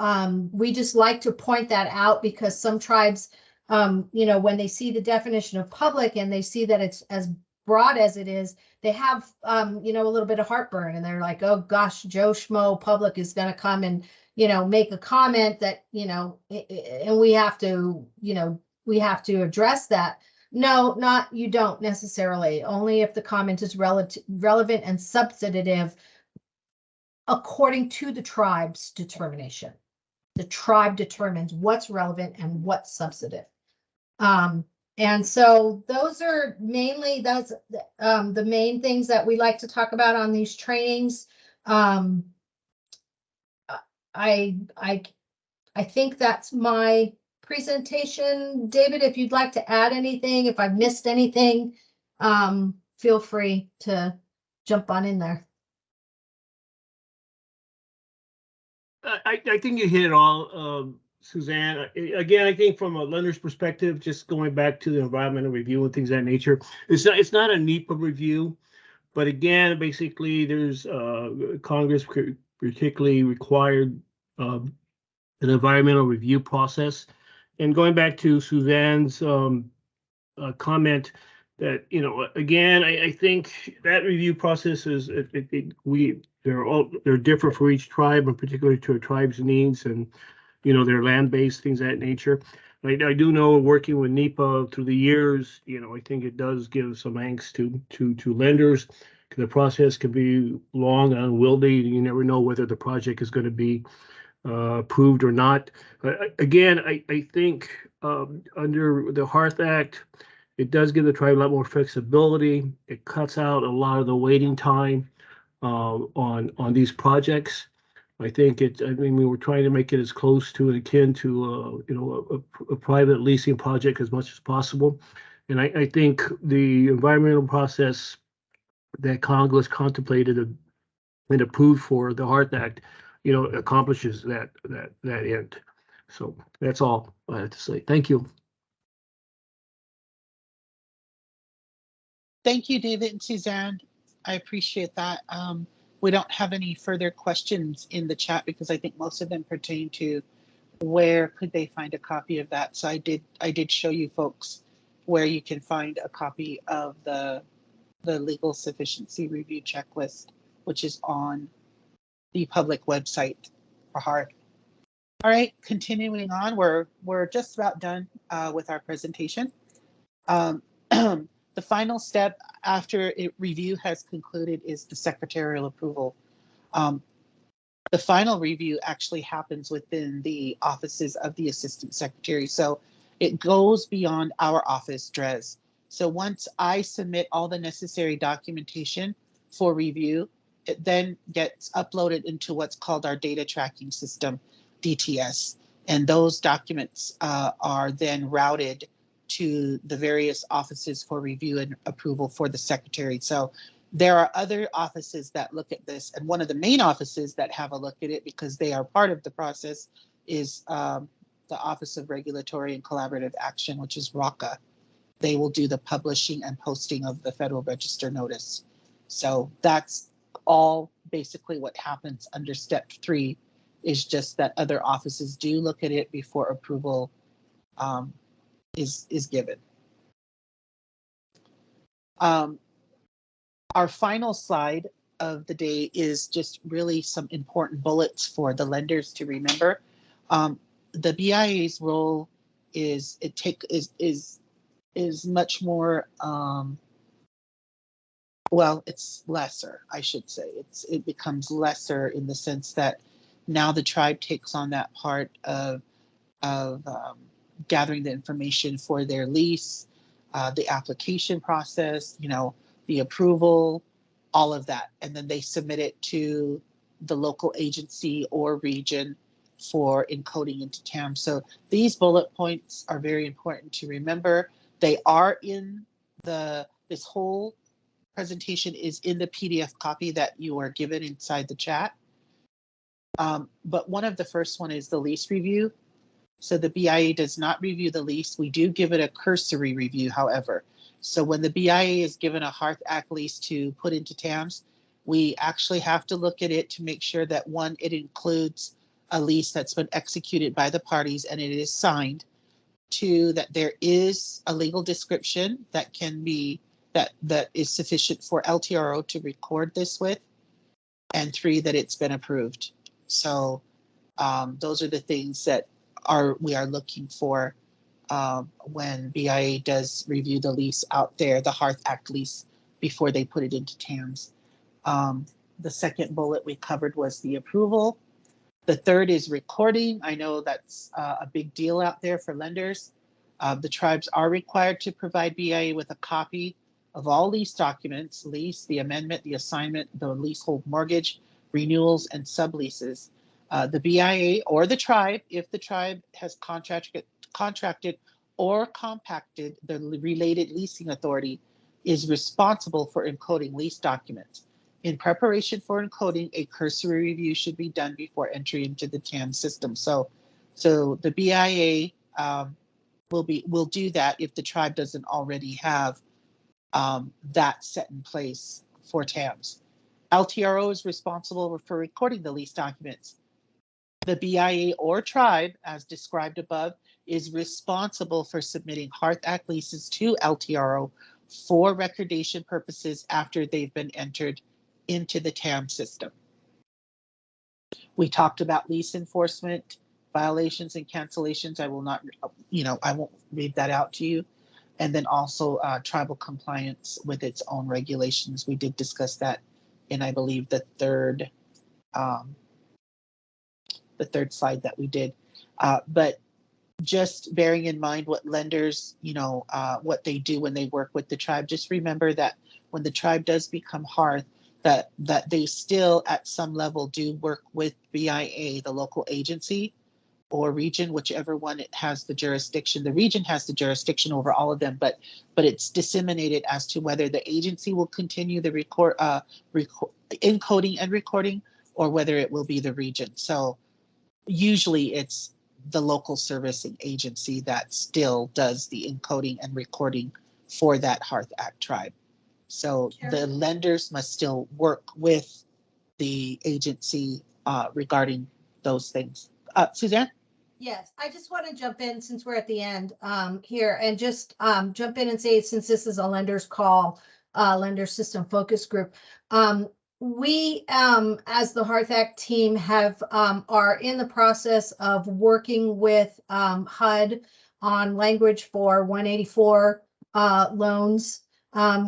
D: we just like to point that out because some tribes, when they see the definition of public and they see that it's as broad as it is, they have, a little bit of heartburn and they're like, oh gosh, Joe Schmo public is going to come and, make a comment that, and we have to address that. No, you don't necessarily, only if the comment is relevant and substantive according to the tribe's determination. The tribe determines what's relevant and what's substantive. And so those are mainly the main things that we like to talk about on these trainings. I think that's my presentation. David, if you'd like to add anything, if I've missed anything, feel free to jump on in there.
C: I think you hit it all, Suzanne. Again, I think from a lender's perspective, just going back to the environmental review and things of that nature, it's not a NEPA review, but again, basically, there's Congress particularly required an environmental review process. And going back to Suzanne's comment that, again, I think that review process is they're different for each tribe, and particularly to a tribe's needs and their land based things of that nature. I do know, working with NEPA through the years, I think it does give some angst to lenders. The process can be long and unwieldy. You never know whether the project is going to be approved or not. Again, I think under the HEARTH Act, it does give the tribe a lot more flexibility. It cuts out a lot of the waiting time on these projects. I think we were trying to make it as close to and akin to a private leasing project as much as possible. And I think the environmental process that Congress contemplated and approved for the HEARTH Act, accomplishes that end. So that's all I have to say. Thank you.
B: Thank you, David and Suzanne. I appreciate that. We don't have any further questions in the chat because I think most of them pertain to where could they find a copy of that. So I did show you folks where you can find a copy of the legal sufficiency review checklist, which is on the public website for HEARTH. All right, continuing on, we're just about done with our presentation. The final step after review has concluded is the secretarial approval. The final review actually happens within the offices of the assistant secretary. So it goes beyond our office, DRES. So once I submit all the necessary documentation for review, it then gets uploaded into what's called our data tracking system, DTS. And those documents are then routed to the various offices for review and approval for the secretary. So there are other offices that look at this, and one of the main offices that have a look at it because they are part of the process is the Office of Regulatory and Collaborative Action, which is ROCA. They will do the publishing and posting of the Federal Register notice. So that's all basically what happens under step 3, is just that other offices do look at it before approval is given. Our final slide of the day is just really some important bullets for the lenders to remember. The BIA's role is much more well, it's lesser, I should say. It becomes lesser in the sense that now the tribe takes on that part of gathering the information for their lease, the application process, the approval, all of that. And then they submit it to the local agency or region for encoding into TAM. So these bullet points are very important to remember. They are in this whole presentation is in the PDF copy that you are given inside the chat. But one of the first one is the lease review. So the BIA does not review the lease. We do give it a cursory review, however. So when the BIA is given a HEARTH Act lease to put into TAMS, we actually have to look at it to make sure that, one, it includes a lease that's been executed by the parties and it is signed. 2, that there is a legal description that can be, that is sufficient for LTRO to record this with. And 3, that it's been approved. So those are the things that we are looking for when BIA does review the lease out there, the HEARTH Act lease, before they put it into TAMS. The second bullet we covered was the approval. The third is recording. I know that's a big deal out there for lenders. The tribes are required to provide BIA with a copy of all lease documents, lease, the amendment, the assignment, the leasehold mortgage, renewals, and subleases. The BIA or the tribe, if the tribe has contracted or compacted the related leasing authority, is responsible for encoding lease documents. In preparation for encoding, a cursory review should be done before entry into the TAM system. So the BIA will do that if the tribe doesn't already have that set in place for TAMS. LTRO is responsible for recording the lease documents. The BIA or tribe, as described above, is responsible for submitting HEARTH Act leases to LTRO for recordation purposes after they've been entered into the TAM system. We talked about lease enforcement, violations and cancellations. I will not, I won't read that out to you. And then also tribal compliance with its own regulations. We did discuss that in, I believe, the third slide that we did. But just bearing in mind what lenders, what they do when they work with the tribe, just remember that when the tribe does become HEARTH, that they still at some level do work with BIA, the local agency, or region, whichever one it has the jurisdiction. The region has the jurisdiction over all of them, but it's disseminated as to whether the agency will continue the encoding and recording, or whether it will be the region. So usually it's the local servicing agency that still does the encoding and recording for that HEARTH Act tribe. So the lenders must still work with the agency regarding those things. Suzanne?
D: Yes, I just want to jump in since we're at the end here and just jump in and say, since this is a lender's call, lender system focus group, we as the HEARTH Act team have are in the process of working with HUD on language for 184 loans.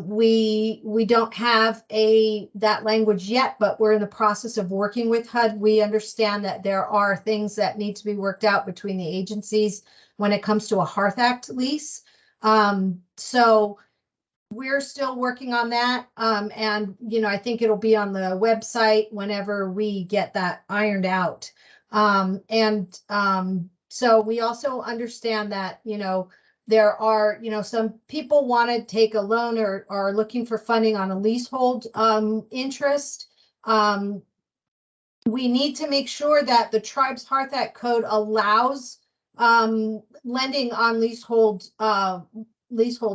D: We don't have that language yet, but we're in the process of working with HUD. We understand that there are things that need to be worked out between the agencies when it comes to a HEARTH Act lease. So we're still working on that. And, you know, I think it'll be on the website whenever we get that ironed out. So we also understand that, you know, there are, you know, some people want to take a loan or are looking for funding on a leasehold interest. We need to make sure that the tribe's HEARTH Act code allows lending on leasehold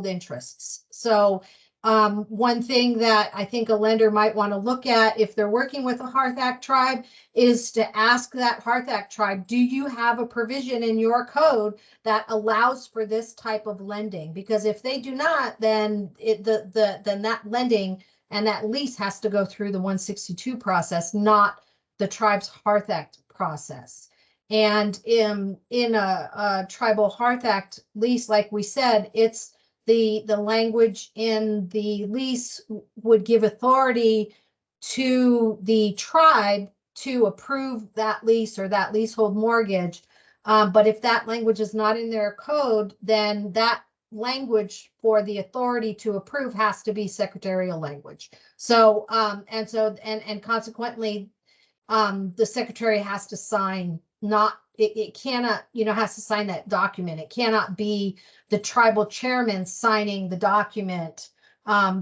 D: interests. So one thing that I think a lender might want to look at if they're working with a HEARTH Act tribe is to ask that HEARTH Act tribe, do you have a provision in your code that allows for this type of lending? Because if they do not, then then that lending and that lease has to go through the 162 process, not the tribe's HEARTH Act process. And in a tribal HEARTH Act lease, like we said, it's the language in the lease would give authority to the tribe to approve that lease or that leasehold mortgage. But if that language is not in their code, then that language for the authority to approve has to be secretarial language. So and consequently, the secretary has to sign, it cannot, you know, has to sign that document. It cannot be the tribal chairman signing the document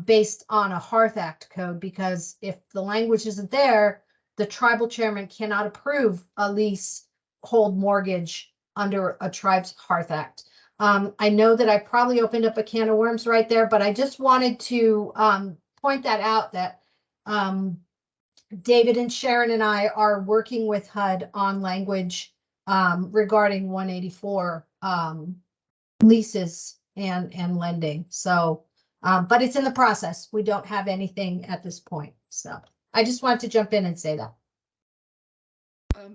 D: based on a HEARTH Act code, because if the language isn't there, the tribal chairman cannot approve a leasehold mortgage under a tribe's HEARTH Act. I know that I probably opened up a can of worms right there, but I just wanted to point that out, that David and Sharon and I are working with HUD on language regarding 184 leases and lending. So, but it's in the process. We don't have anything at this point. So I just wanted to jump in and say that.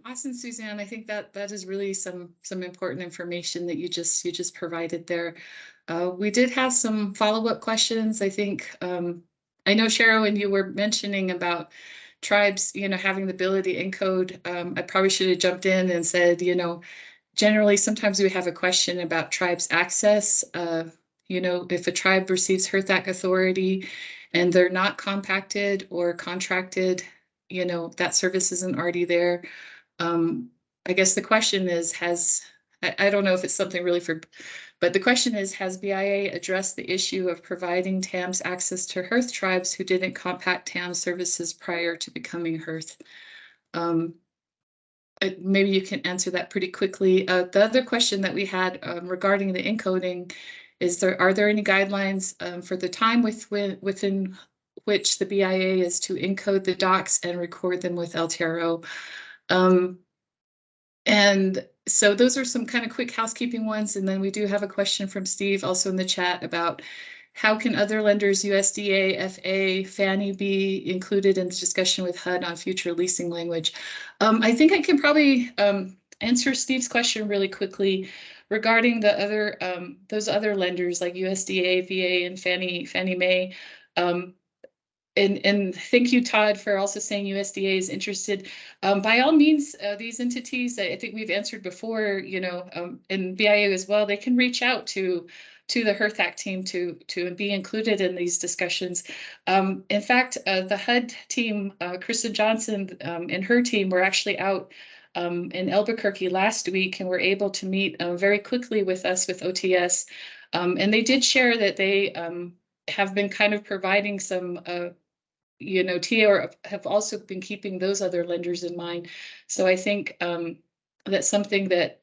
A: Awesome, Suzanne. I think that is really some important information that you just provided there. We did have some follow-up questions. I think I know Cheryl, and you were mentioning about tribes, you know, having the ability to encode. I probably should have jumped in and said, you know, generally sometimes we have a question about tribes access. You know, if a tribe receives HEARTH Act authority and they're not compacted or contracted, you know, that service isn't already there. I guess the question is, I don't know if it's something really but the question is, has BIA addressed the issue of providing TAMS access to HEARTH tribes who didn't compact TAMS services prior to becoming HEARTH? Maybe you can answer that pretty quickly. The other question that we had regarding the encoding is, are there any guidelines for the time within which the BIA is to encode the docs and record them with LTRO? And so those are some kind of quick housekeeping ones. And then we do have a question from Steve also in the chat about how can other lenders, USDA, FA, Fannie, be included in the discussion with HUD on future leasing language? I think I can probably answer Steve's question really quickly regarding the other those other lenders like USDA, VA, and Fannie Mae. And thank you, Todd, for also saying USDA is interested. By all means, these entities, I think we've answered before, you know, and BIA as well, they can reach out to the HEARTH Act team to be included in these discussions. In fact, the HUD team, Kristen Johnson and her team were actually out in Albuquerque last week and were able to meet very quickly with us with OTS. And they did share that they have been kind of providing some TA or have also been keeping those other lenders in mind. So I think that's something that,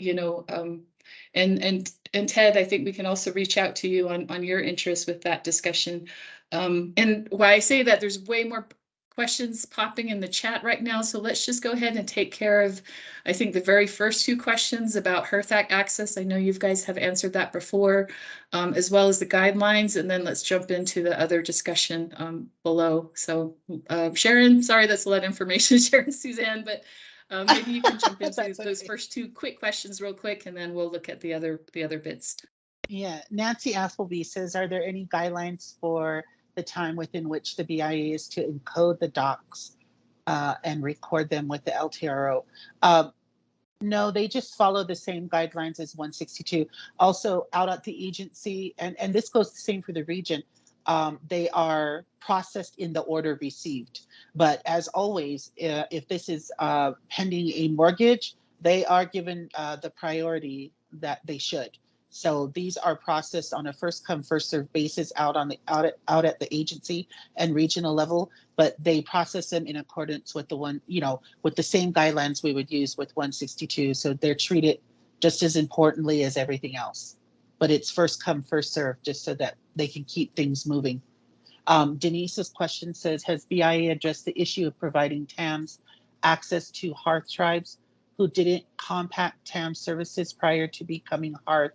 A: and Ted, I think we can also reach out to you on your interest with that discussion. And why I say that, there's way more questions popping in the chat right now. So let's just go ahead and take care of, I think, the very first two questions about HEARTH Act access. I know you guys have answered that before, as well as the guidelines. And then let's jump into the other discussion below. So Sharon, sorry, that's a lot of information, Sharon, Suzanne, but maybe you can jump into those first two quick questions real quick, and then we'll look at the other bits.
B: Yeah, Nancy Appleby says, are there any guidelines for the time within which the BIA is to encode the docs and record them with the LTRO? No, they just follow the same guidelines as 162. Also, out at the agency, and this goes the same for the region, they are processed in the order received. But as always, if this is pending a mortgage, they are given the priority that they should. So these are processed on a first come first served basis out at the agency and regional level, but they process them in accordance with with the same guidelines we would use with 162. So they're treated just as importantly as everything else, but it's first come first served just so that they can keep things moving. Denise's question says, has BIA addressed the issue of providing TAMs access to HEARTH tribes who didn't compact TAM services prior to becoming HEARTH?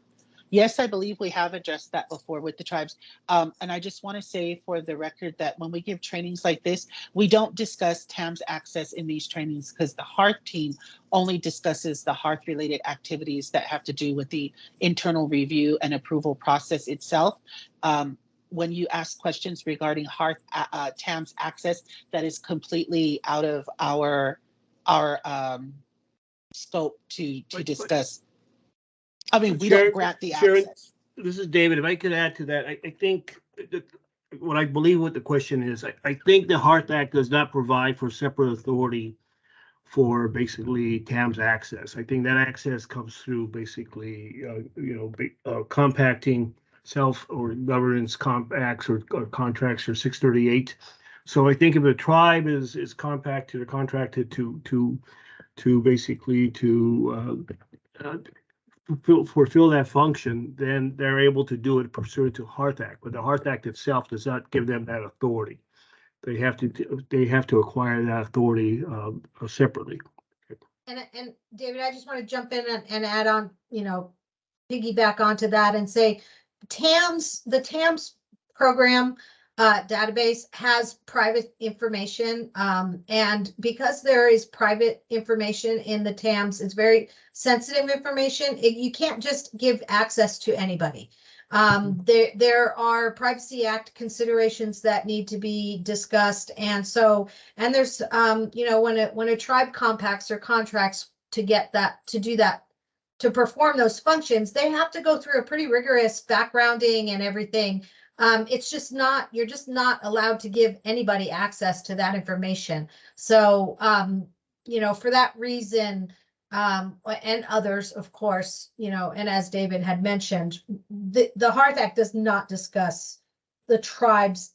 B: Yes, I believe we have addressed that before with the tribes. And I just want to say for the record that when we give trainings like this, we don't discuss TAM's access in these trainings because the HEARTH team only discusses the HEARTH related activities that have to do with the internal review and approval process itself. When you ask questions regarding HEARTH TAM's access, that is completely out of our scope to discuss. I mean, we don't grant the access.
C: This is David. If I could add to that, I think that what I believe what the question is, I think the HEARTH Act does not provide for separate authority for basically TAM's access. I think that access comes through basically, compacting self or governance compacts or contracts or 638. So I think if a tribe is compacted or contracted to basically fulfill that function, then they're able to do it pursuant to HEARTH Act. But the HEARTH Act itself does not give them that authority. They have to acquire that authority separately.
D: And David, I just want to jump in and add on, piggyback onto that and say the TAMS program database has private information, and because there is private information in the TAMS, it's very sensitive information. You can't just give access to anybody. There are Privacy Act considerations that need to be discussed, and there's when a tribe compacts or contracts to do that to perform those functions, they have to go through a pretty rigorous backgrounding and everything. It's just not, you're just not allowed to give anybody access to that information. So, for that reason, and others, of course, and as David had mentioned, the HEARTH Act does not discuss the tribe's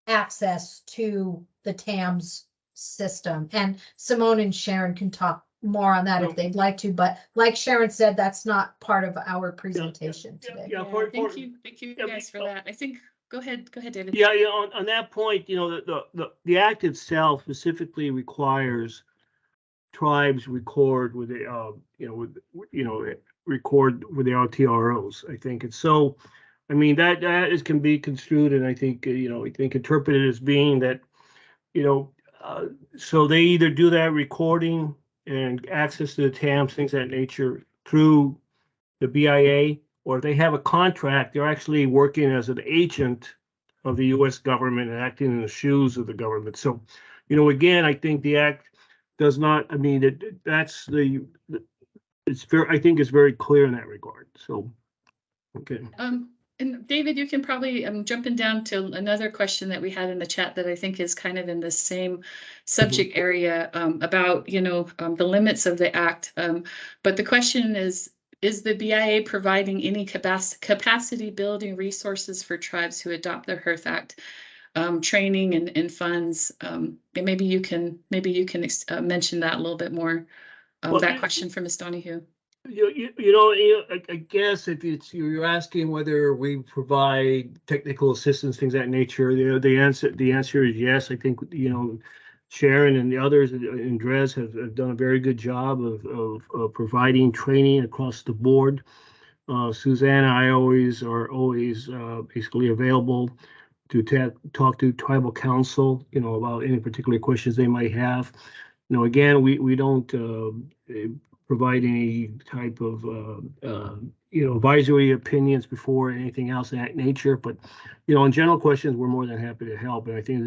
D: access to the TAMS system. And Simone and Sharon can talk more on that if they'd like to, but like Sharon said, that's not part of our presentation today.
A: Thank you guys for that. I think, go ahead, David.
C: Yeah, on that point, the act itself specifically requires tribes record with the record with the LTROs, I think. And so, I mean, that can be construed, and I think interpreted as being that, so they either do that recording and access to the TAMs, things of that nature, through the BIA, or if they have a contract, they're actually working as an agent of the U.S. government and acting in the shoes of the government. So, again, I think the act does not. I mean, it's very. I think it's very clear in that regard. So, okay.
A: And David, you can probably, I'm jumping down to another question that we had in the chat that I think is kind of in the same subject area about, the limits of the act. But the question is the BIA providing any capacity building resources for tribes who adopt the HEARTH Act, training and funds? And maybe you can mention that a little bit more. That question from Ms. Donahue.
C: I guess if you're asking whether we provide technical assistance, things of that nature, the answer is yes. I think Sharon and the others in DRES have done a very good job of providing training across the board. Suzanne and I are always basically available to talk to tribal council, about any particular questions they might have. Again, we don't provide any type of advisory opinions before anything else of that nature. But in general questions, we're more than happy to help. And I think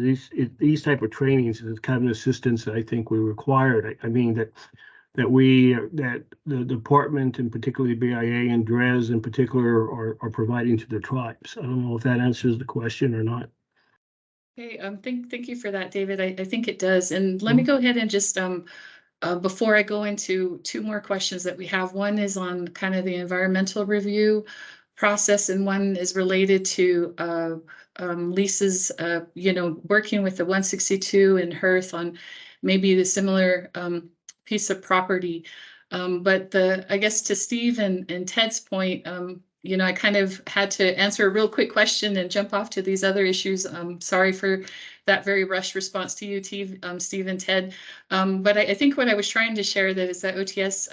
C: these type of trainings is kind of an assistance that I think we required. I mean that the department, and particularly BIA and DRES in particular, are providing to the tribes. I don't know if that answers the question or not.
A: Okay, thank you for that, David. I think it does. And let me go ahead and just before I go into two more questions that we have, one is on kind of the environmental review process, and one is related to Lisa's, working with the 162 and HEARTH on maybe the similar piece of property. But I guess to Steve and Ted's point, I kind of had to answer a real quick question and jump off to these other issues. Sorry for that very rushed response to you, Steve and Ted. But I think what I was trying to share that is that OTS,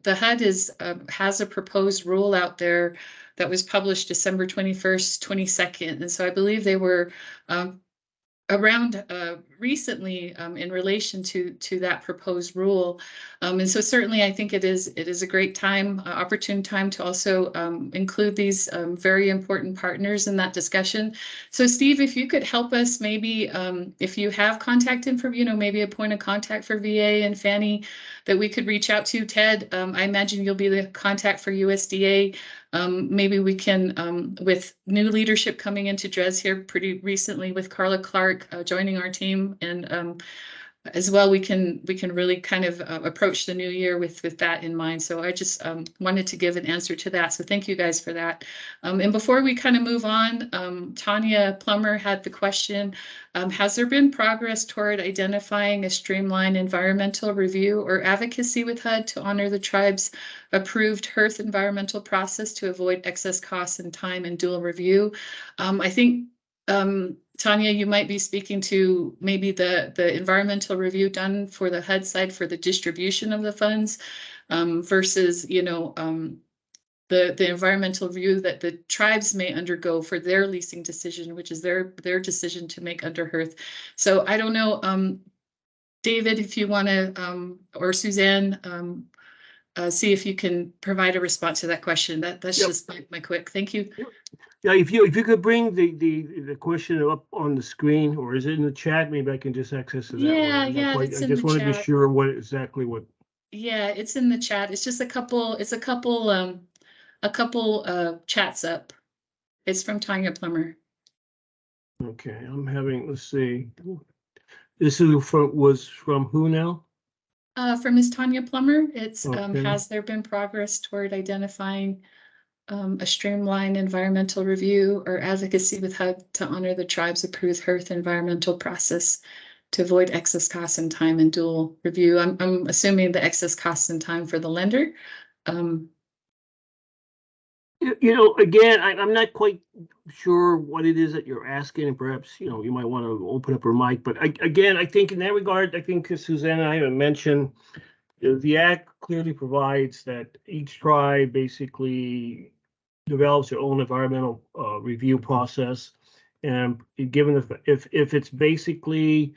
A: the HUD has a proposed rule out there that was published December 21st, 22nd. And so I believe they were around recently in relation to that proposed rule. And so certainly I think it is a great time, opportune time to also include these very important partners in that discussion. So Steve, if you could help us, maybe if you have contact information, maybe a point of contact for VA and Fannie that we could reach out to. Ted, I imagine you'll be the contact for USDA. Maybe we can, with new leadership coming into DRES here pretty recently with Carla Clark joining our team, and as well, we can really kind of approach the new year with that in mind. So I just wanted to give an answer to that. So thank you guys for that. And before we kind of move on, Tanya Plummer had the question, has there been progress toward identifying a streamlined environmental review or advocacy with HUD to honor the tribe's approved HEARTH environmental process to avoid excess costs and time and dual review? I think Tanya, you might be speaking to maybe the environmental review done for the HUD side for the distribution of the funds versus, the environmental review that the tribes may undergo for their leasing decision, which is their decision to make under HEARTH. So I don't know, David, if you want to, or Suzanne, see if you can provide a response to that question. That's
C: Yep.
A: just my quick. Thank you.
C: Yeah, if you could bring the question up on the screen, or is it in the chat? Maybe I can just access it that way.
A: Yeah,
C: I'm not
A: yeah,
C: quite-
A: it's
C: I
A: in
C: just
A: the
C: want to be
A: chat.
C: sure exactly what.
A: Yeah, it's in the chat. It's just a couple chats up. It's from Tanya Plummer.
C: Okay, let's see. This was from who now?
A: From Ms. Tanya Plummer. It's
C: Okay.
A: has there been progress toward identifying a streamlined environmental review or advocacy with HUD to honor the tribe's approved HEARTH environmental process to avoid excess costs and time and dual review? I'm assuming the excess costs and time for the lender.
C: Again, I'm not quite sure what it is that you're asking, and perhaps, you might want to open up your mic. But again, I think in that regard, I think Suzanne and I have mentioned the Act clearly provides that each tribe basically develops their own environmental review process, and given if it's basically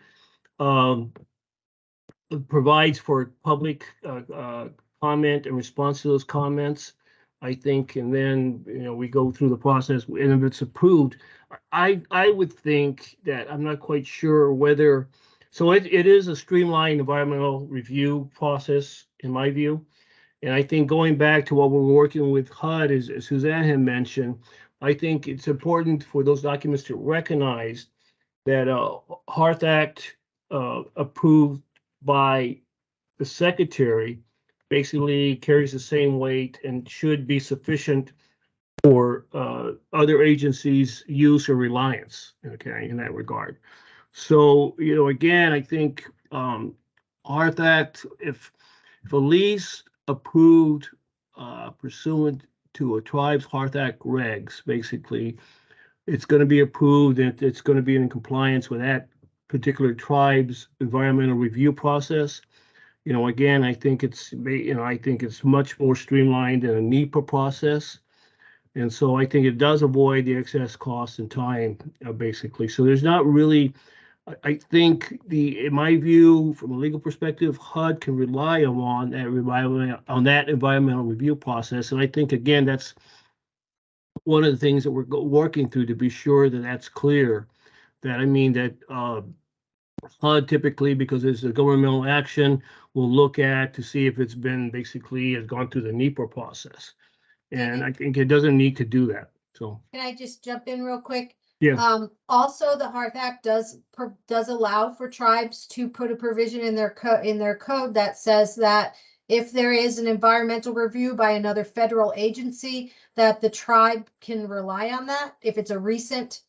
C: provides for public comment and response to those comments, I think, and then we go through the process, and if it's approved, I would think that I'm not quite sure whether. So it is a streamlined environmental review process in my view. And I think going back to what we're working with HUD, as Suzanne had mentioned, I think it's important for those documents to recognize that HEARTH Act approved by the secretary basically carries the same weight and should be sufficient for other agencies' use or reliance, okay, in that regard. So, again, I think HEARTH Act, if a lease approved pursuant to a tribe's HEARTH Act regs, basically, it's going to be approved and it's going to be in compliance with that particular tribe's environmental review process. Again, I think it's much more streamlined than a NEPA process. And so I think it does avoid the excess cost and time, basically. So there's not really, I think in my view, from a legal perspective, HUD can rely on that environmental review process. And I think, again, that's one of the things that we're working through to be sure that that's clear. That HUD typically, because it's a governmental action, will look at to see if it's been basically has gone through the NEPA process. And I think it doesn't need to do that. So
D: Can I just jump in real quick?
C: yeah.
D: Also, the HEARTH Act does allow for tribes to put a provision in their code that says that if there is an environmental review by another federal agency, that the tribe can rely on that. If it's a recent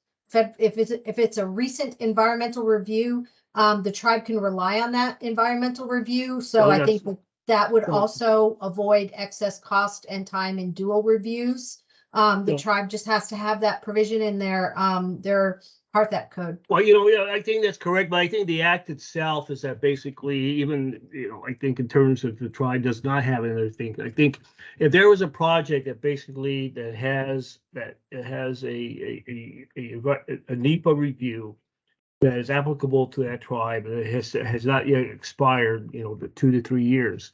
D: environmental review, the tribe can rely on that environmental review. So I think that would also avoid excess cost and time in dual reviews. The tribe just has to have that provision in their HEARTH Act code.
C: Well, I think that's correct, but I think the act itself is that basically even, I think in terms of the tribe does not have another thing. I think if there was a project that basically has a NEPA review that is applicable to that tribe and it has not yet expired, the 2 to 3 years,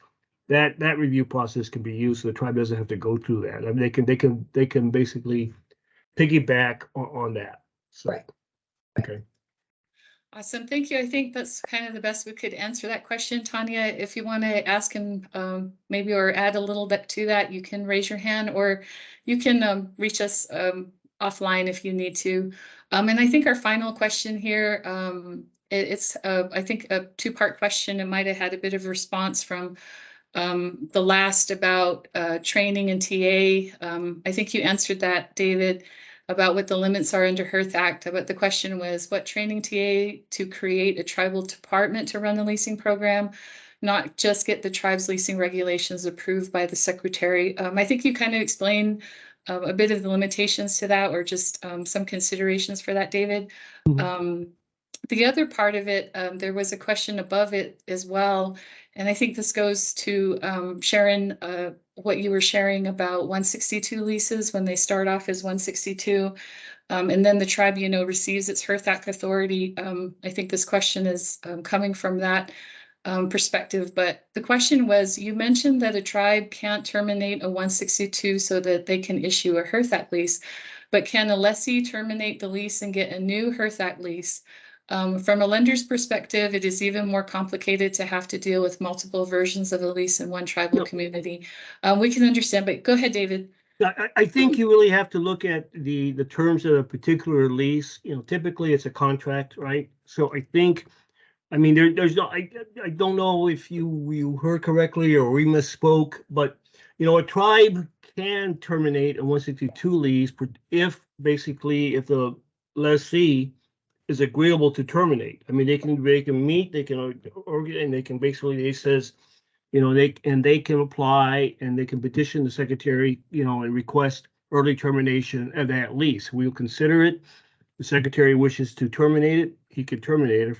C: that review process can be used so the tribe doesn't have to go through that. I mean, they can basically piggyback on that. So.
D: Right.
C: Okay.
A: Awesome. Thank you. I think that's kind of the best we could answer that question. Tanya, if you want to ask him maybe or add a little bit to that, you can raise your hand or you can reach us offline if you need to. And I think our final question here, it's I think a two-part question. It might have had a bit of response from the last about training and TA. I think you answered that, David, about what the limits are under HEARTH Act. But the question was, what training TA to create a tribal department to run the leasing program, not just get the tribe's leasing regulations approved by the secretary. I think you kind of explained a bit of the limitations to that, or just some considerations for that, David.
C: Mhm.
A: The other part of it, there was a question above it as well, and I think this goes to Sharon, what you were sharing about 162 leases when they start off as 162, and then the tribe, receives its HEARTH Act authority. I think this question is coming from that perspective, but the question was, you mentioned that a tribe can't terminate a 162 so that they can issue a HEARTH Act lease, but can a lessee terminate the lease and get a new HEARTH Act lease? From a lender's perspective, it is even more complicated to have to deal with multiple versions of a lease in one tribal community. We can understand, but go ahead, David.
C: I think you really have to look at the terms of a particular lease. Typically it's a contract, right? So I think, I mean, there's no, I don't know if you heard correctly or we misspoke, but a tribe can terminate a 162 lease if the lessee is agreeable to terminate. I mean, they can meet, they can organize, and they can basically, it says, they can apply and they can petition the secretary, and request early termination of that lease. We'll consider it. The secretary wishes to terminate it, he can terminate it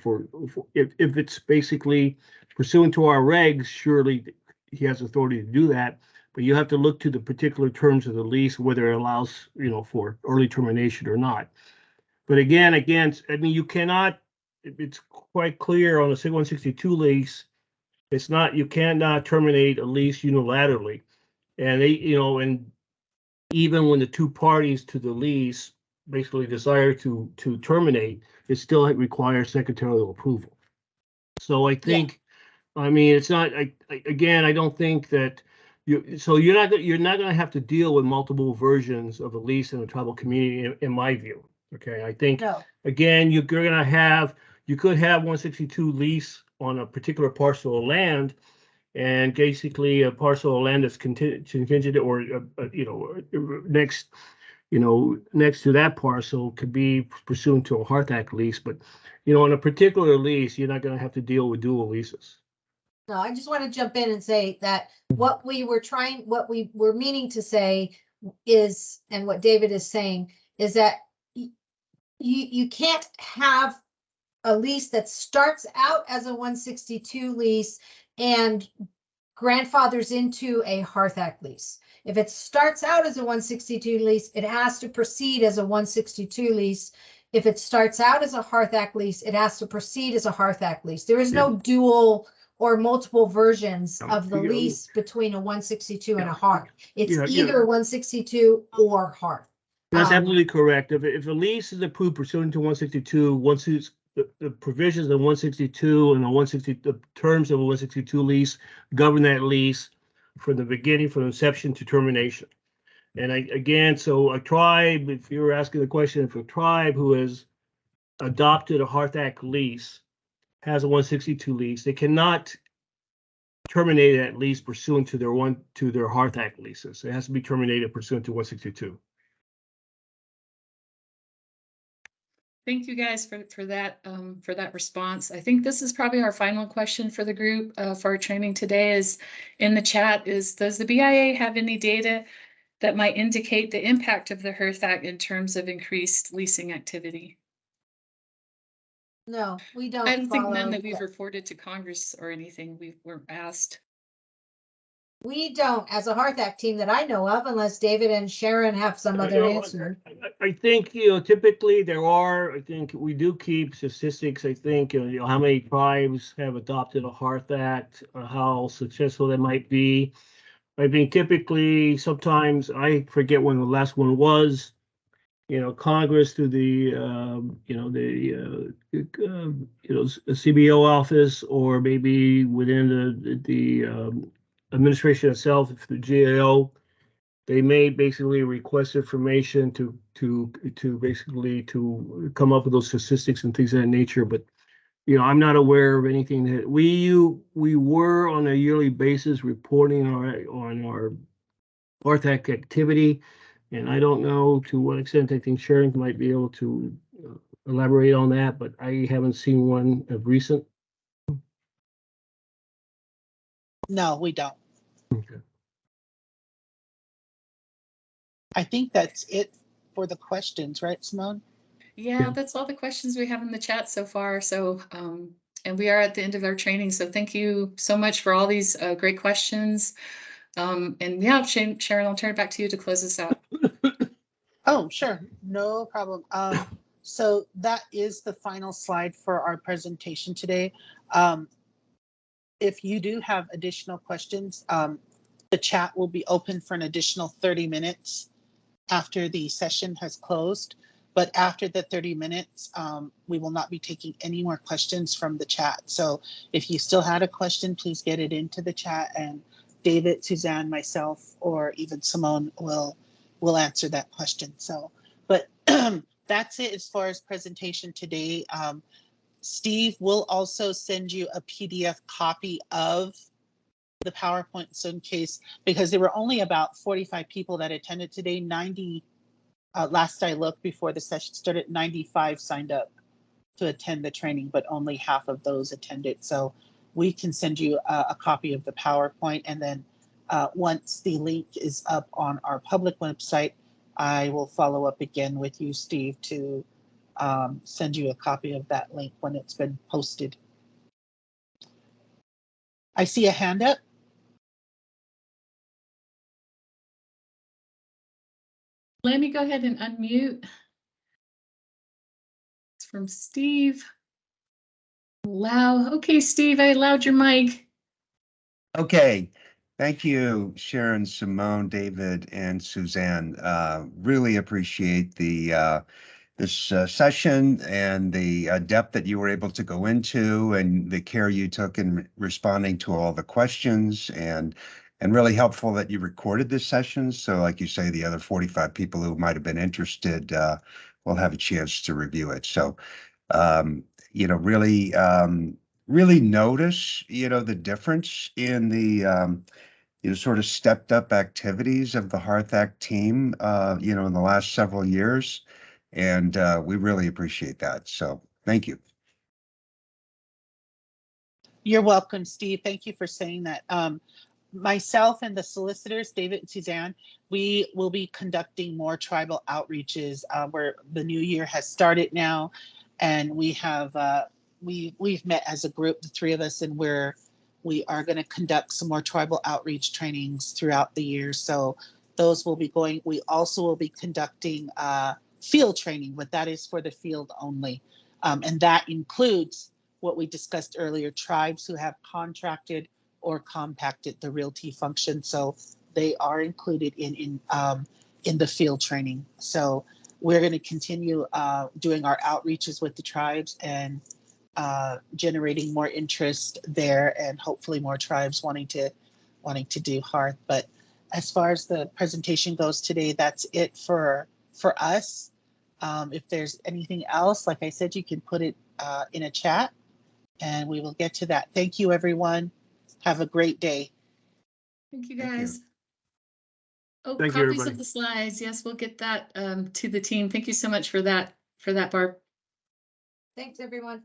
C: if it's basically pursuant to our regs. Surely he has authority to do that, but you have to look to the particular terms of the lease, whether it allows, for early termination or not. But again, I mean, you cannot, it's quite clear on the 162 lease, you cannot terminate a lease unilaterally. And and even when the two parties to the lease basically desire to terminate, it still requires secretarial approval. So I think, I mean, it's not, again, I don't think that So you're not going to have to deal with multiple versions of a lease in a tribal community, in my view. Okay, I think
D: No,
C: again, you could have 162 lease on a particular parcel of land, and basically a parcel of land that's contingent or next next to that parcel could be pursuant to a HEARTH Act lease. But on a particular lease, you're not going to have to deal with dual leases.
D: no, I just want to jump in and say that what we were meaning to say is, and what David is saying is that you can't have a lease that starts out as a 162 lease and grandfathers into a HEARTH Act lease. If it starts out as a 162 lease, it has to proceed as a 162 lease. If it starts out as a HEARTH Act lease, it has to proceed as a HEARTH Act lease. There is no dual or multiple versions of the lease between a 162 and a HEARTH. It's either 162 or HEARTH.
C: That's absolutely correct. If a lease is approved pursuant to 162, once it's the provisions of 162 and the terms of a 162 lease govern that lease from the beginning, from inception to termination. And again, so a tribe, if you were asking the question, if a tribe who has adopted a HEARTH Act lease has a 162 lease, they cannot terminate that lease pursuant to their HEARTH Act leases. It has to be terminated pursuant to 162.
A: Thank you guys for that response. I think this is probably our final question for the group for our training today. Is in the chat is, does the BIA have any data that might indicate the impact of the HEARTH Act in terms of increased leasing activity?
D: No, we don't.
A: I don't think none that we've reported to Congress or anything. We were asked.
D: We don't, as a HEARTH Act team that I know of, unless David and Sharon have some other answer.
C: I think, typically I think we do keep statistics. I think, how many tribes have adopted a HEARTH Act, how successful that might be. I think typically, sometimes I forget when the last one was, Congress through the CBO office, or maybe within the administration itself, if the GAO, they may basically request information to basically to come up with those statistics and things of that nature. But I'm not aware of anything that we were on a yearly basis reporting on our HEARTH Act activity, and I don't know to what extent. I think Sharon might be able to elaborate on that, but I haven't seen one of recent.
B: No, we don't.
C: Okay.
B: I think that's it for the questions, right, Simone?
A: Yeah, that's all the questions we have in the chat so far. So, and we are at the end of our training. So thank you so much for all these great questions. And yeah, Sharon, I'll turn it back to you to close this out.
B: Oh, sure. No problem. So that is the final slide for our presentation today. If you do have additional questions, the chat will be open for an additional 30 minutes after the session has closed. But after the 30 minutes, we will not be taking any more questions from the chat. So if you still had a question, please get it into the chat, and David, Suzanne, myself, or even Simone will answer that question. So, but that's it as far as presentation today. Steve will also send you a PDF copy of the PowerPoint, so in case, because there were only about 45 people that attended today. 90, last I looked before the session started, 95 signed up to attend the training, but only half of those attended. So we can send you a copy of the PowerPoint, and then once the link is up on our public website, I will follow up again with you, Steve, to send you a copy of that link when it's been posted. I see a hand up.
A: Let me go ahead and unmute. It's from Steve. Wow. Okay, Steve, I allowed your mic.
E: Okay. Thank you, Sharon, Simone, David, and Suzanne. Really appreciate this session and the depth that you were able to go into, and the care you took in responding to all the questions, and and really helpful that you recorded this session. So like you say, the other 45 people who might have been interested will have a chance to review it. So, you know, really notice, you know, the difference in the, you know, sort of stepped up activities of the HEARTH Act team, you know, in the last several years. And we really appreciate that. So thank you.
B: You're welcome, Steve. Thank you for saying that. Myself and the solicitors, David and Suzanne, we will be conducting more tribal outreaches where the new year has started now. And we have, we've met as a group, the three of us, and we are going to conduct some more tribal outreach trainings throughout the year. So those will be going. We also will be conducting field training, but that is for the field only. And that includes what we discussed earlier, tribes who have contracted or compacted the realty function. So they are included in the field training. So we're going to continue doing our outreaches with the tribes and generating more interest there, and hopefully more tribes wanting to do HEARTH. But as far as the presentation goes today, that's it for us. If there's anything else, like I said, you can put it in a chat and we will get to that. Thank you, everyone. Have a great day.
A: Thank you,
E: Thank you.
A: guys. Oh,
C: Thank you,
A: copies
C: everybody.
A: of the slides. Yes, we'll get that to the team. Thank you so much for that, Barb.
D: Thanks, everyone.